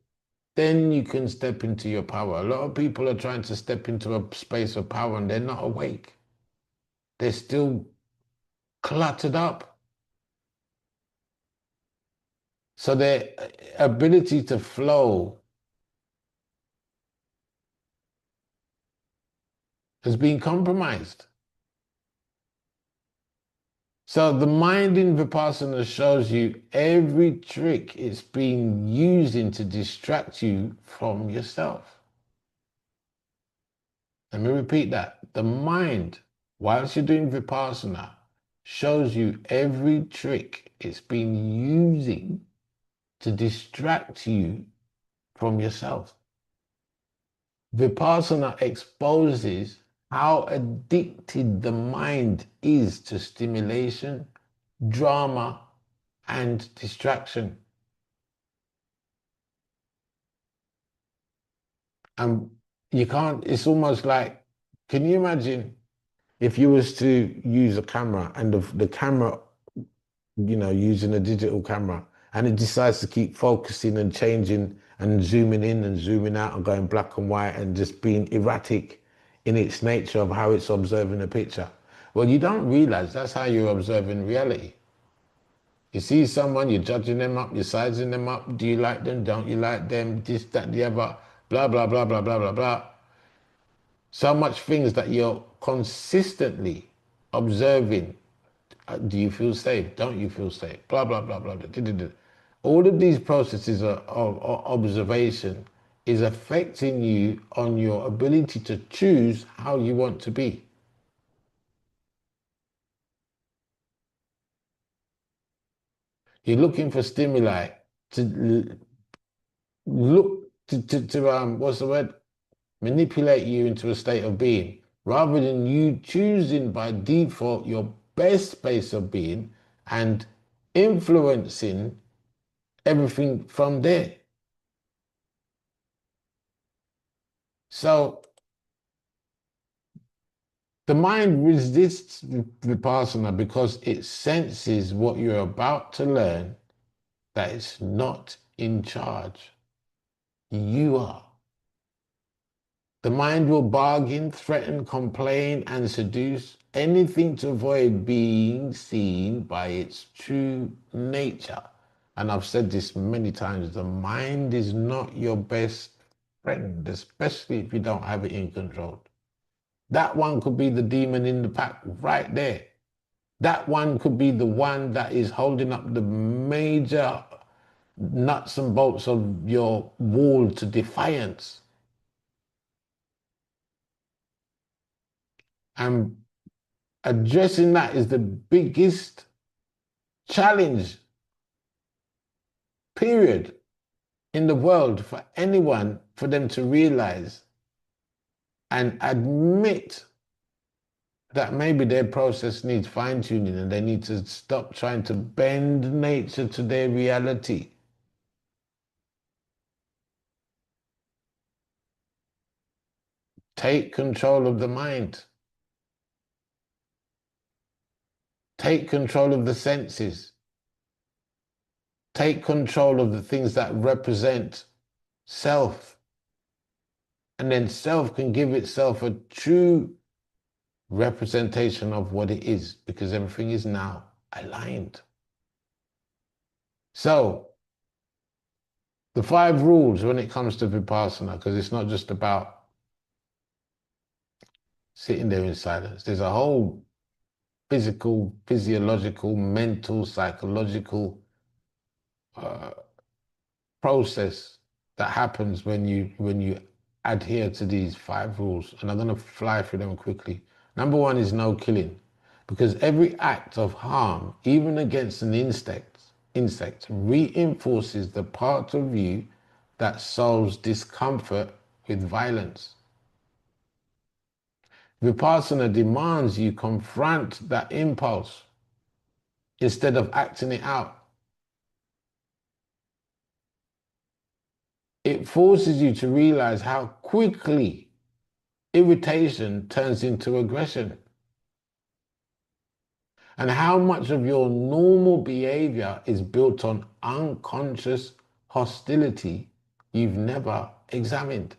then you can step into your power. A lot of people are trying to step into a space of power and they're not awake. They're still cluttered up. So their ability to flow has been compromised. So the mind in Vipassana shows you every trick it's been using to distract you from yourself. Let me repeat that. The mind, whilst you're doing Vipassana, shows you every trick it's been using to distract you from yourself. Vipassana exposes how addicted the mind is to stimulation, drama, and distraction. And you can't, it's almost like, can you imagine if you was to use a camera and the camera, using a digital camera, and it decides to keep focusing and changing and zooming in and zooming out and going black and white and just being erratic in its nature of how it's observing a picture. Well, you don't realize that's how you're observing reality. You see someone, you're judging them up, you're sizing them up. Do you like them? Don't you like them? This, that, the other, blah, blah, blah, blah, blah, blah, blah. So much things that you're consistently observing. Do you feel safe? Don't you feel safe? Blah, blah, blah, blah, blah. All of these processes of observation is affecting you on your ability to choose how you want to be. You're looking for stimuli to look to what's the word? Manipulate you into a state of being, rather than you choosing by default your best space of being and influencing everything from there. So The mind resists Vipassana because it senses what you're about to learn, that it's not in charge. You are. The mind will bargain, threaten, complain, and seduce anything to avoid being seen by its true nature. And I've said this many times, the mind is not your best friend, especially if you don't have it in control. That one could be the demon in the pack right there. That one could be the one that is holding up the major nuts and bolts of your wall to defiance. And addressing that is the biggest challenge, period, in the world for anyone, for them to realize and admit that maybe their process needs fine-tuning and they need to stop trying to bend nature to their reality. Take control of the mind. Take control of the senses. Take control of the things that represent self. And then self can give itself a true representation of what it is, because everything is now aligned. So, the 5 rules when it comes to Vipassana, because it's not just about sitting there in silence. There's a whole physical, physiological, mental, psychological uh, process that happens when you adhere to these 5 rules. And I'm going to fly through them quickly. Number 1 is no killing, because every act of harm, even against an insect reinforces the part of you that solves discomfort with violence. Vipassana demands you confront that impulse instead of acting it out. It forces you to realize how quickly irritation turns into aggression, and how much of your normal behavior is built on unconscious hostility you've never examined.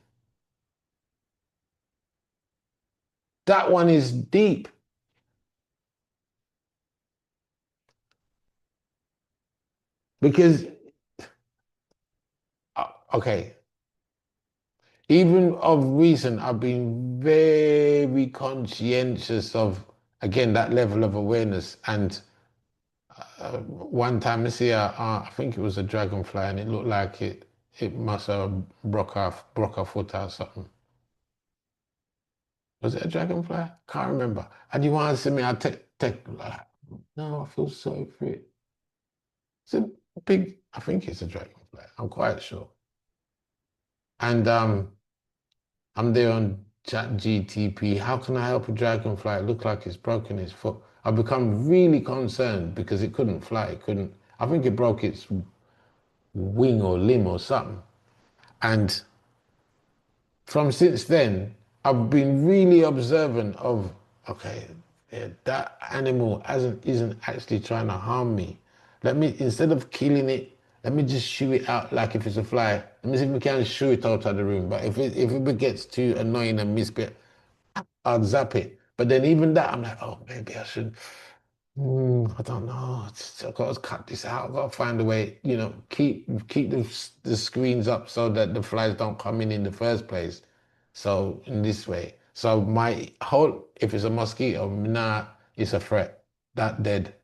That one is deep. Because, okay, even of recent, I've been very conscientious of, again, that level of awareness. And one time this year, I think it was a dragonfly, and it looked like it must have broke a foot or something. Was it a dragonfly? Can't remember. And you want to see me? I take like, no, I feel sorry for it. It's a big, I think it's a dragonfly. I'm quite sure. And I'm there on Chat GTP. How can I help a dragonfly? It looked like it's broken its foot. I've become really concerned because it couldn't fly. It couldn't. I think it broke its wing or limb or something. And from since then, I've been really observant of, okay, yeah, that animal isn't actually trying to harm me. Let me, instead of killing it, let me just shoo it out like if it's a fly. Let me see if we can shoo it out of the room. But if it gets too annoying and misbehave, I'll zap it. But then even that, I'm like, oh, maybe I should. I don't know. I've got to cut this out. I've got to find a way, keep the screens up so that the flies don't come in the first place. So in this way. So my whole, if it's a mosquito, nah, it's a threat. That dead.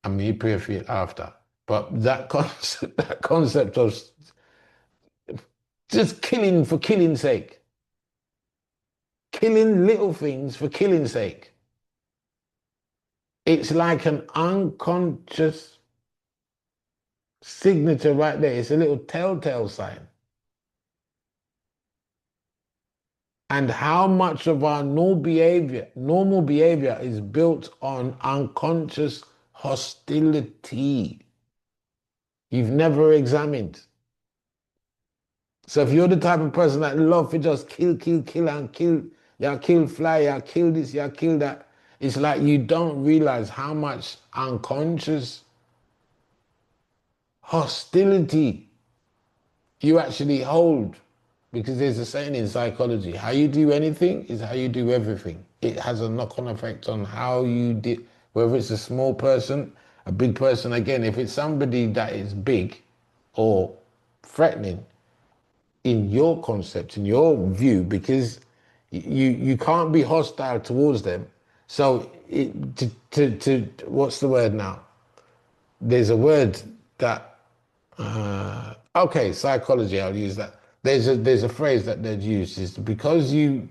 I mean, you pray for it after. But that concept of just killing for killing's sake, killing little things for killing's sake. It's like an unconscious signature right there. It's a little telltale sign. And how much of our normal behavior is built on unconscious hostility you've never examined. So if you're the type of person that love to just kill, kill, kill, and kill, y'all kill fly, y'all kill this, y'all kill that. It's like you don't realize how much unconscious hostility you actually hold. Because there's a saying in psychology, how you do anything is how you do everything. It has a knock-on effect on how you did, whether it's a small person, a big person. Again, if it's somebody that is big or threatening in your concept, in your view, because you can't be hostile towards them. So to what's the word now? There's a word that okay, psychology, I'll use that. There's a phrase that they'd use is because you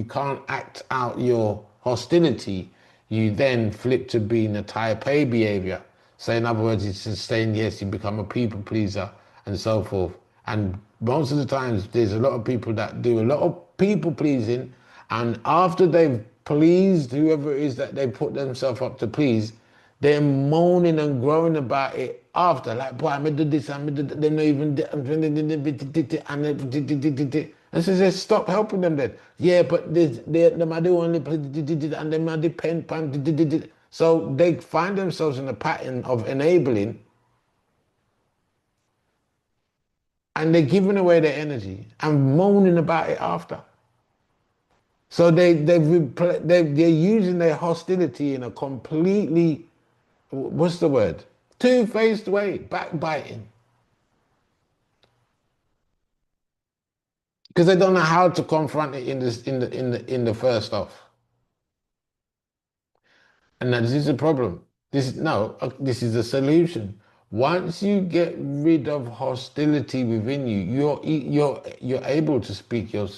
can't act out your hostility, you then flip to being a type A behavior. So in other words, it's just saying yes, you become a people pleaser and so forth. And most of the times there's a lot of people that do a lot of people pleasing, and after they've pleased whoever it is that they put themselves up to please, they're moaning and groaning about it after, like, boy, I do this, I do that. They're not even, and so they stop helping them then. Yeah, but they might do only, and they might depend. So they find themselves in a pattern of enabling, and they're giving away their energy and moaning about it after. So they're using their hostility in a completely, what's the word? Two-faced way, backbiting. Because they don't know how to confront it in the first off. And now this is a problem. This is a solution. Once you get rid of hostility within you, you're able to speak your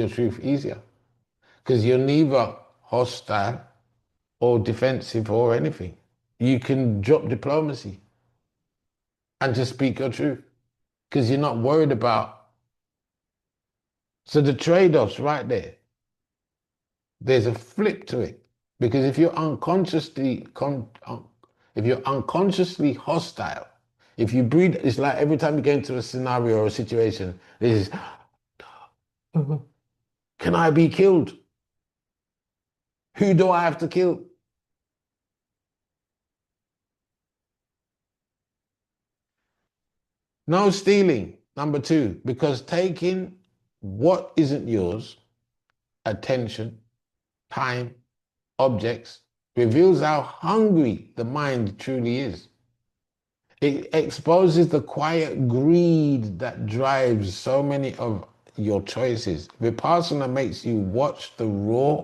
truth easier. Because you're neither hostile or defensive or anything. You can drop diplomacy and just speak your truth. Because you're not worried about. So the trade-offs right there, there's a flip to it. Because if you're unconsciously hostile, if you breed, it's like every time you get into a scenario or a situation, this is, can I be killed? Who do I have to kill? No stealing, number two, because taking what isn't yours, attention, time, objects, reveals how hungry the mind truly is. It exposes the quiet greed that drives so many of your choices. Vipassana makes you watch the raw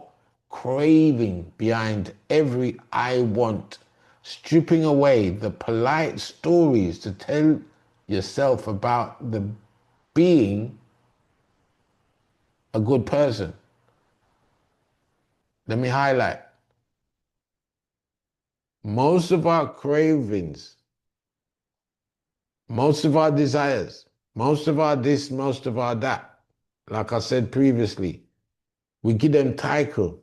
craving behind every I want, stripping away the polite stories to tell yourself about the being a good person. Let me highlight. Most of our cravings, most of our desires, most of our this, most of our that, like I said previously, we give them title.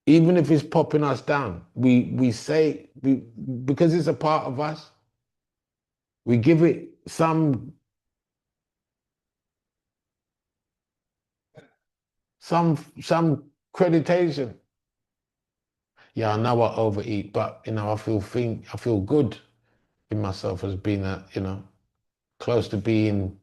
Even if it's popping us down, we say, because it's a part of us, we give it some creditation. Yeah, I know I overeat, but I feel good in myself as being close to being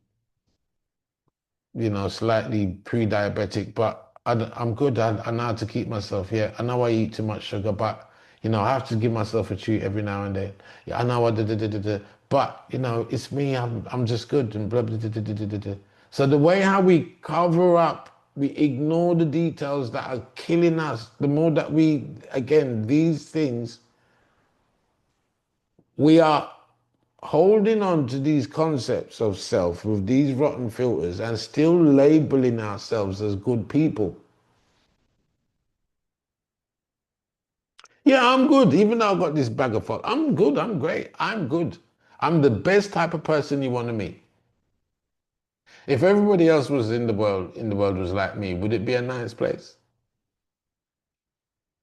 slightly pre-diabetic, but I'm good. I know how to keep myself. Yeah, I know I eat too much sugar, but I have to give myself a treat every now and then. Yeah, I know but it's me. I'm just good and blah blah blah blah blah blah. So the way how we cover up, we ignore the details that are killing us. The more that these things, we are holding on to these concepts of self with these rotten filters and still labeling ourselves as good people. Yeah, I'm good. Even though I've got this bag of fuck, I'm good. I'm great. I'm good. I'm the best type of person you want to meet. If everybody else was in the world was like me, would it be a nice place?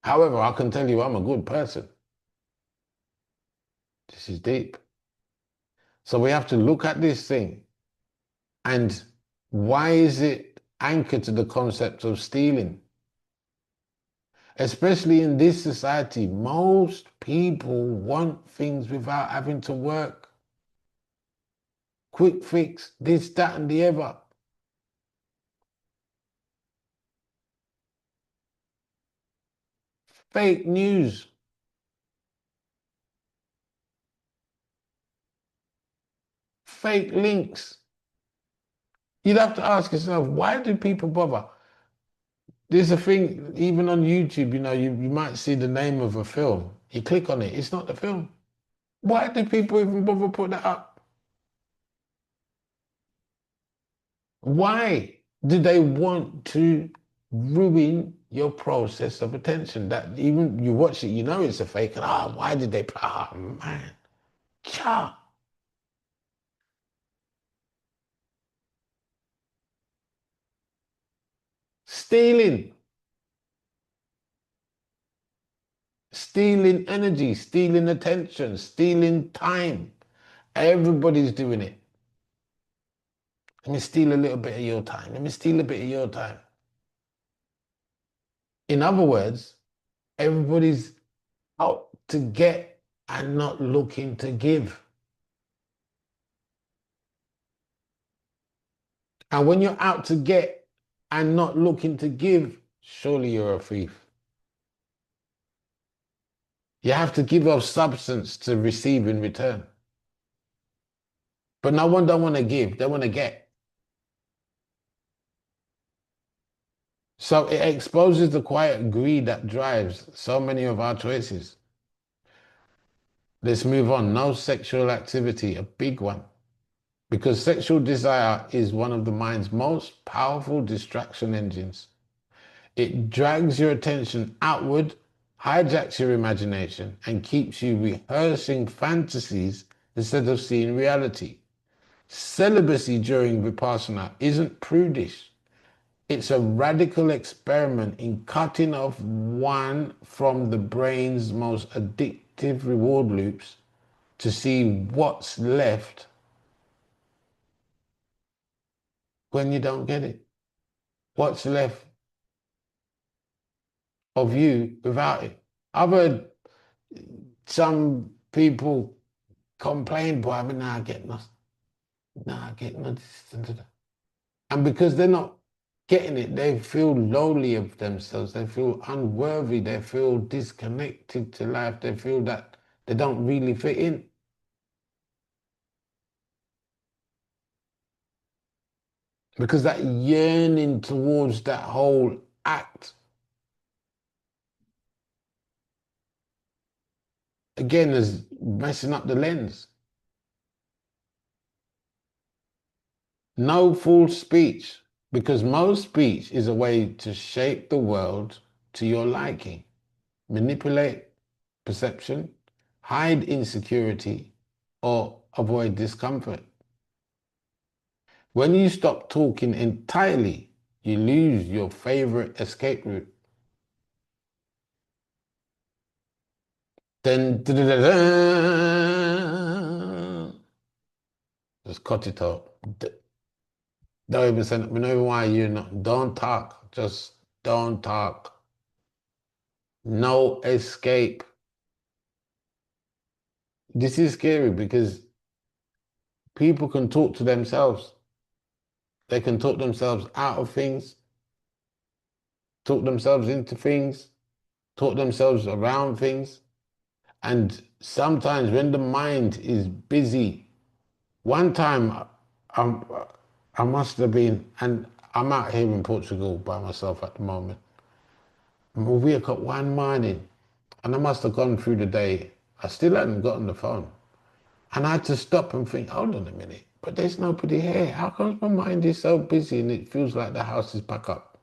However, I can tell you I'm a good person. This is deep. So we have to look at this thing and Why is it anchored to the concept of stealing? Especially in this society, most people want things without having to work. Quick fix, this, that, and the other. Fake news, fake links. You'd have to ask yourself, why do people bother? There's a thing, even on YouTube, you might see the name of a film. You click on it, it's not the film. Why do people even bother put that up? Why do they want to ruin your process of attention? That even you watch it, you know it's a fake, and why did they put, man, cha, stealing, stealing energy, stealing attention, stealing time. Everybody's doing it. Let me steal a little bit of your time. Let me steal a bit of your time. In other words, everybody's out to get and not looking to give. And when you're out to get and not looking to give, surely you're a thief. You have to give of substance to receive in return. But no one don't want to give, they want to get. So it exposes the quiet greed that drives so many of our choices. Let's move on. No sexual activity, a big one. Because sexual desire is one of the mind's most powerful distraction engines. It drags your attention outward, hijacks your imagination, and keeps you rehearsing fantasies instead of seeing reality. Celibacy during Vipassana isn't prudish. It's a radical experiment in cutting off one from the brain's most addictive reward loops to see what's left when you don't get it. What's left of you without it. I've heard some people complain, boy, I mean, nah, I get nothing. Nah, I get nothing. And because they're not getting it, they feel lonely of themselves. They feel unworthy. They feel disconnected to life. They feel that they don't really fit in. Because that yearning towards that whole act, again, is messing up the lens. No full speech, because most speech is a way to shape the world to your liking, manipulate perception, hide insecurity, or avoid discomfort. When you stop talking entirely, you lose your favorite escape route. Then, just cut it out. Don't even send it. We know why you're not. Don't talk. Just don't talk. No escape. This is scary because people can talk to themselves. They can talk themselves out of things, talk themselves into things, talk themselves around things. And sometimes when the mind is busy, one time I, I must have been, and I'm out here in Portugal by myself at the moment. I wake up one morning and I must have gone through the day. I still hadn't gotten the phone. And I had to stop and think, hold on a minute, but there's nobody here. How come my mind is so busy and it feels like the house is packed up?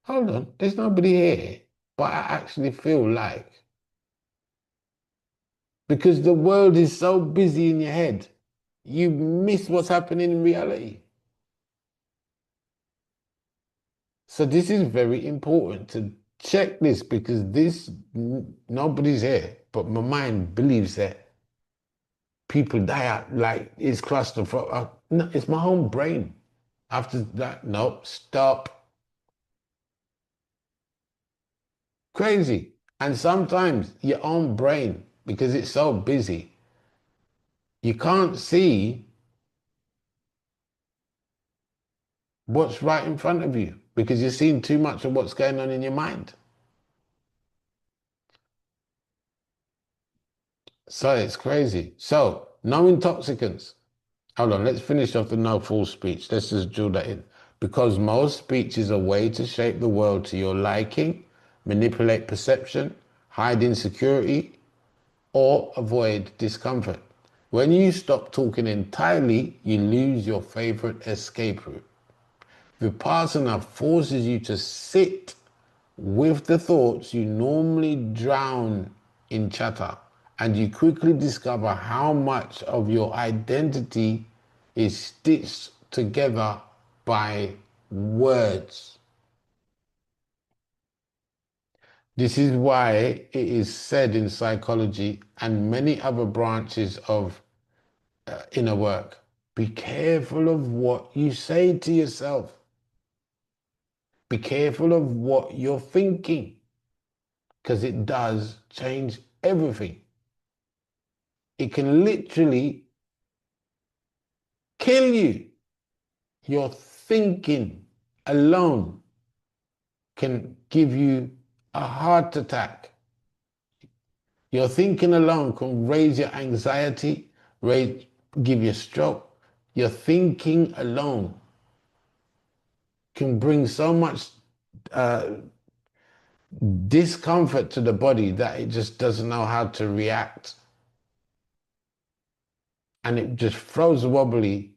Hold on, there's nobody here. But I actually feel like, because the world is so busy in your head, you miss what's happening in reality. So this is very important to check this, because nobody's here, but my mind believes that people die out like it's clusterfuck. No, it's my own brain. After that, nope, stop. Crazy. And sometimes your own brain, because it's so busy, you can't see what's right in front of you because you're seeing too much of what's going on in your mind. So it's crazy. So, no intoxicants. Hold on, let's finish off the no full speech. Let's just drill that in. Because most speech is a way to shape the world to your liking, manipulate perception, hide insecurity, or avoid discomfort. When you stop talking entirely, you lose your favorite escape route. Vipassana forces you to sit with the thoughts you normally drown in chatter, and you quickly discover how much of your identity is stitched together by words. This is why it is said in psychology and many other branches of inner work, be careful of what you say to yourself. Be careful of what you're thinking, because it does change everything. It can literally kill you. Your thinking alone can give you a heart attack. Your thinking alone can raise your anxiety, give you a stroke. Your thinking alone can bring so much uh, discomfort to the body that it just doesn't know how to react. And it just throws wobbly,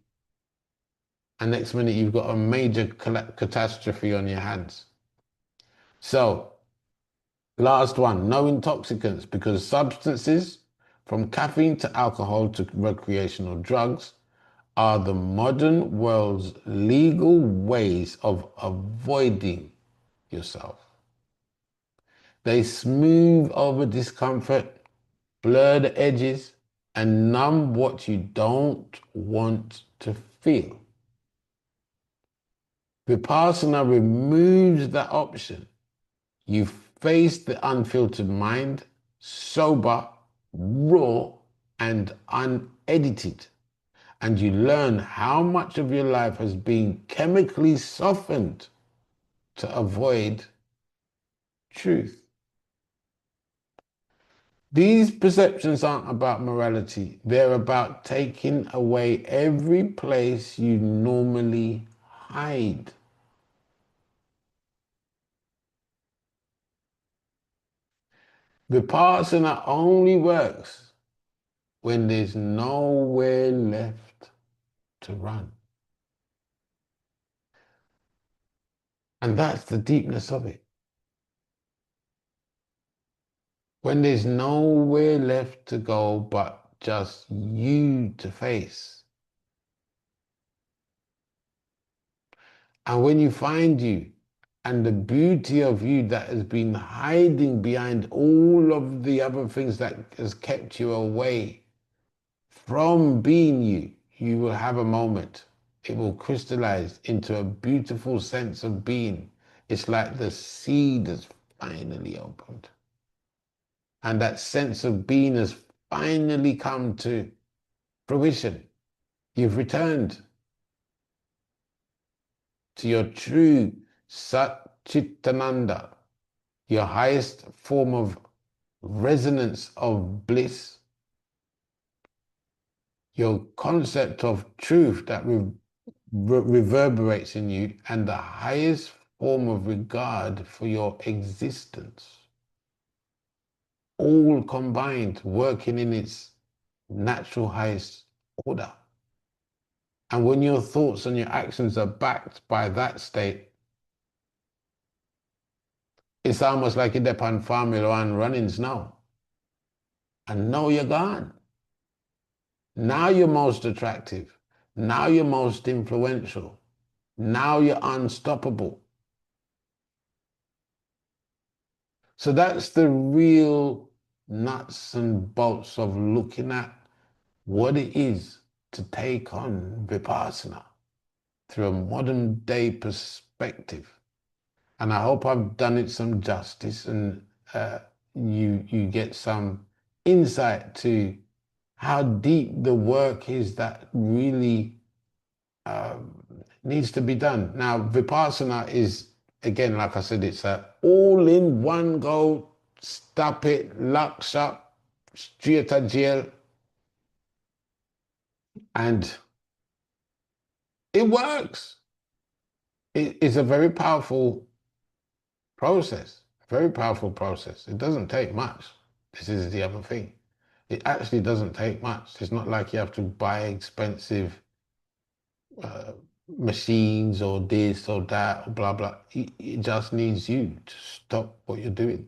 and next minute you've got a major catastrophe on your hands. So, last one, no intoxicants, because substances, from caffeine to alcohol to recreational drugs, are the modern world's legal ways of avoiding yourself. They smooth over discomfort, blur the edges, and numb what you don't want to feel. Vipassana removes that option. You face the unfiltered mind, sober, raw, and unedited. And you learn how much of your life has been chemically softened to avoid truth. These perceptions aren't about morality. They're about taking away every place you normally hide. Vipassana only works when there's nowhere left to run. And that's the deepness of it. When there's nowhere left to go but just you to face. And when you find you and the beauty of you that has been hiding behind all of the other things that has kept you away from being you, you will have a moment. It will crystallize into a beautiful sense of being. It's like the seed has finally opened. And that sense of being has finally come to fruition. You've returned to your true Satchitananda, your highest form of resonance of bliss, your concept of truth that reverberates in you, and the highest form of regard for your existence. All combined, working in its natural highest order. And when your thoughts and your actions are backed by that state, it's almost like you're upon Formula One running now. And now you're gone. Now you're most attractive. Now you're most influential. Now you're unstoppable. So that's the real nuts and bolts of looking at what it is to take on Vipassana. through a modern day perspective. And I hope I've done it some justice and you get some insight to how deep the work is that really needs to be done. Now, Vipassana is, again, like I said, it's a all in one go, stop it, locks up, straight to jail, and it works. It's a very powerful process, very powerful process. It doesn't take much. This is the other thing. It actually doesn't take much. It's not like you have to buy expensive uh, machines or this or that or blah blah. It just needs you to stop what you're doing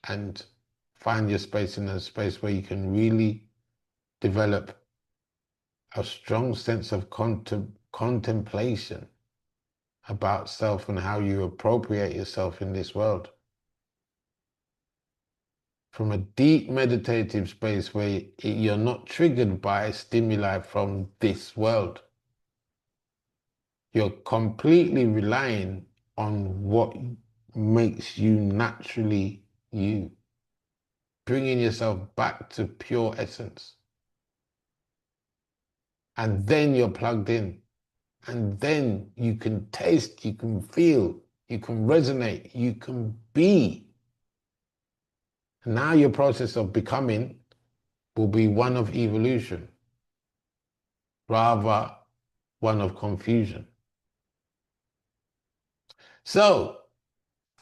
and find your space in a space where you can really develop a strong sense of contemplation about self and how you appropriate yourself in this world. From a deep meditative space where you're not triggered by stimuli from this world. You're completely relying on what makes you naturally you, bringing yourself back to pure essence. And then you're plugged in. And then you can taste, you can feel, you can resonate, you can be. Now your process of becoming will be one of evolution, rather one of confusion. So,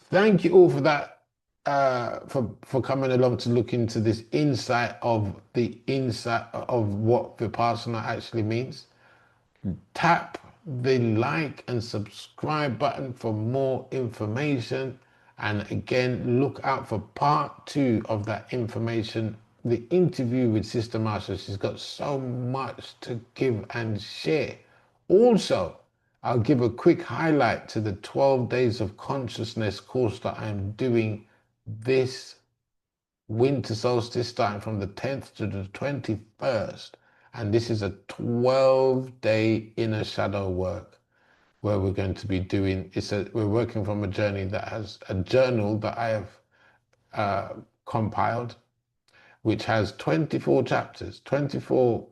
thank you all for that, for coming along to look into this insight of what Vipassana actually means. Tap the like and subscribe button for more information. And again, look out for part 2 of that information, the interview with Sister Marsha. She's got so much to give and share. Also, I'll give a quick highlight to the 12 Days of Consciousness course that I'm doing this winter solstice, starting from the 10th to the 21st. And this is a 12-day inner shadow work where we're going to be doing, we're working from a journey that has a journal that I have compiled, which has 24 chapters, 24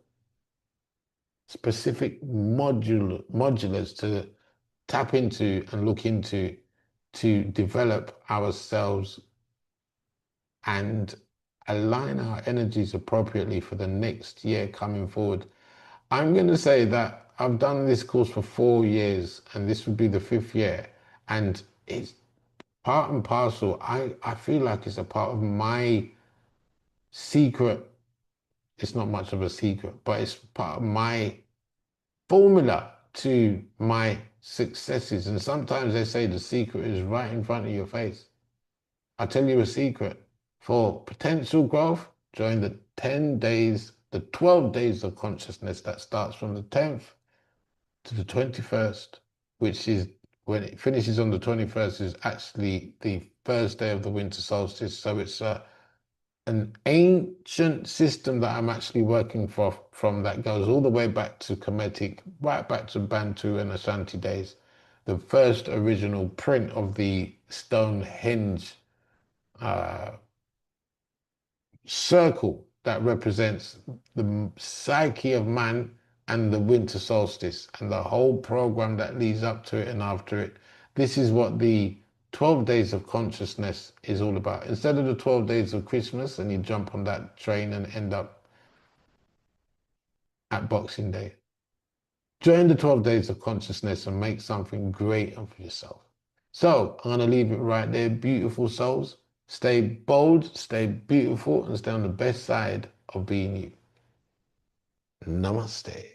specific modulars to tap into and look into to develop ourselves and align our energies appropriately for the next year coming forward. I'm going to say that I've done this course for 4 years and this would be the 5th year, and it's part and parcel. I feel like it's a part of my secret. It's not much of a secret, but it's part of my formula to my successes. And sometimes they say the secret is right in front of your face. I'll tell you a secret. For potential growth, join the 10 days, the 12 days of consciousness that starts from the 10th to the 21st, which is when it finishes on the 21st, is actually the first day of the winter solstice. So it's an ancient system that I'm actually working from that goes all the way back to Kemetic, right back to Bantu and Ashanti days. The first original print of the Stonehenge circle that represents the psyche of man and the winter solstice and the whole program that leads up to it and after it. This is what the 12 days of consciousness is all about. Instead of the 12 days of Christmas and you jump on that train and end up at Boxing Day, join the 12 days of consciousness and make something great of yourself. So I'm going to leave it right there, beautiful souls. Stay bold, stay beautiful, and stay on the best side of being you. Namaste.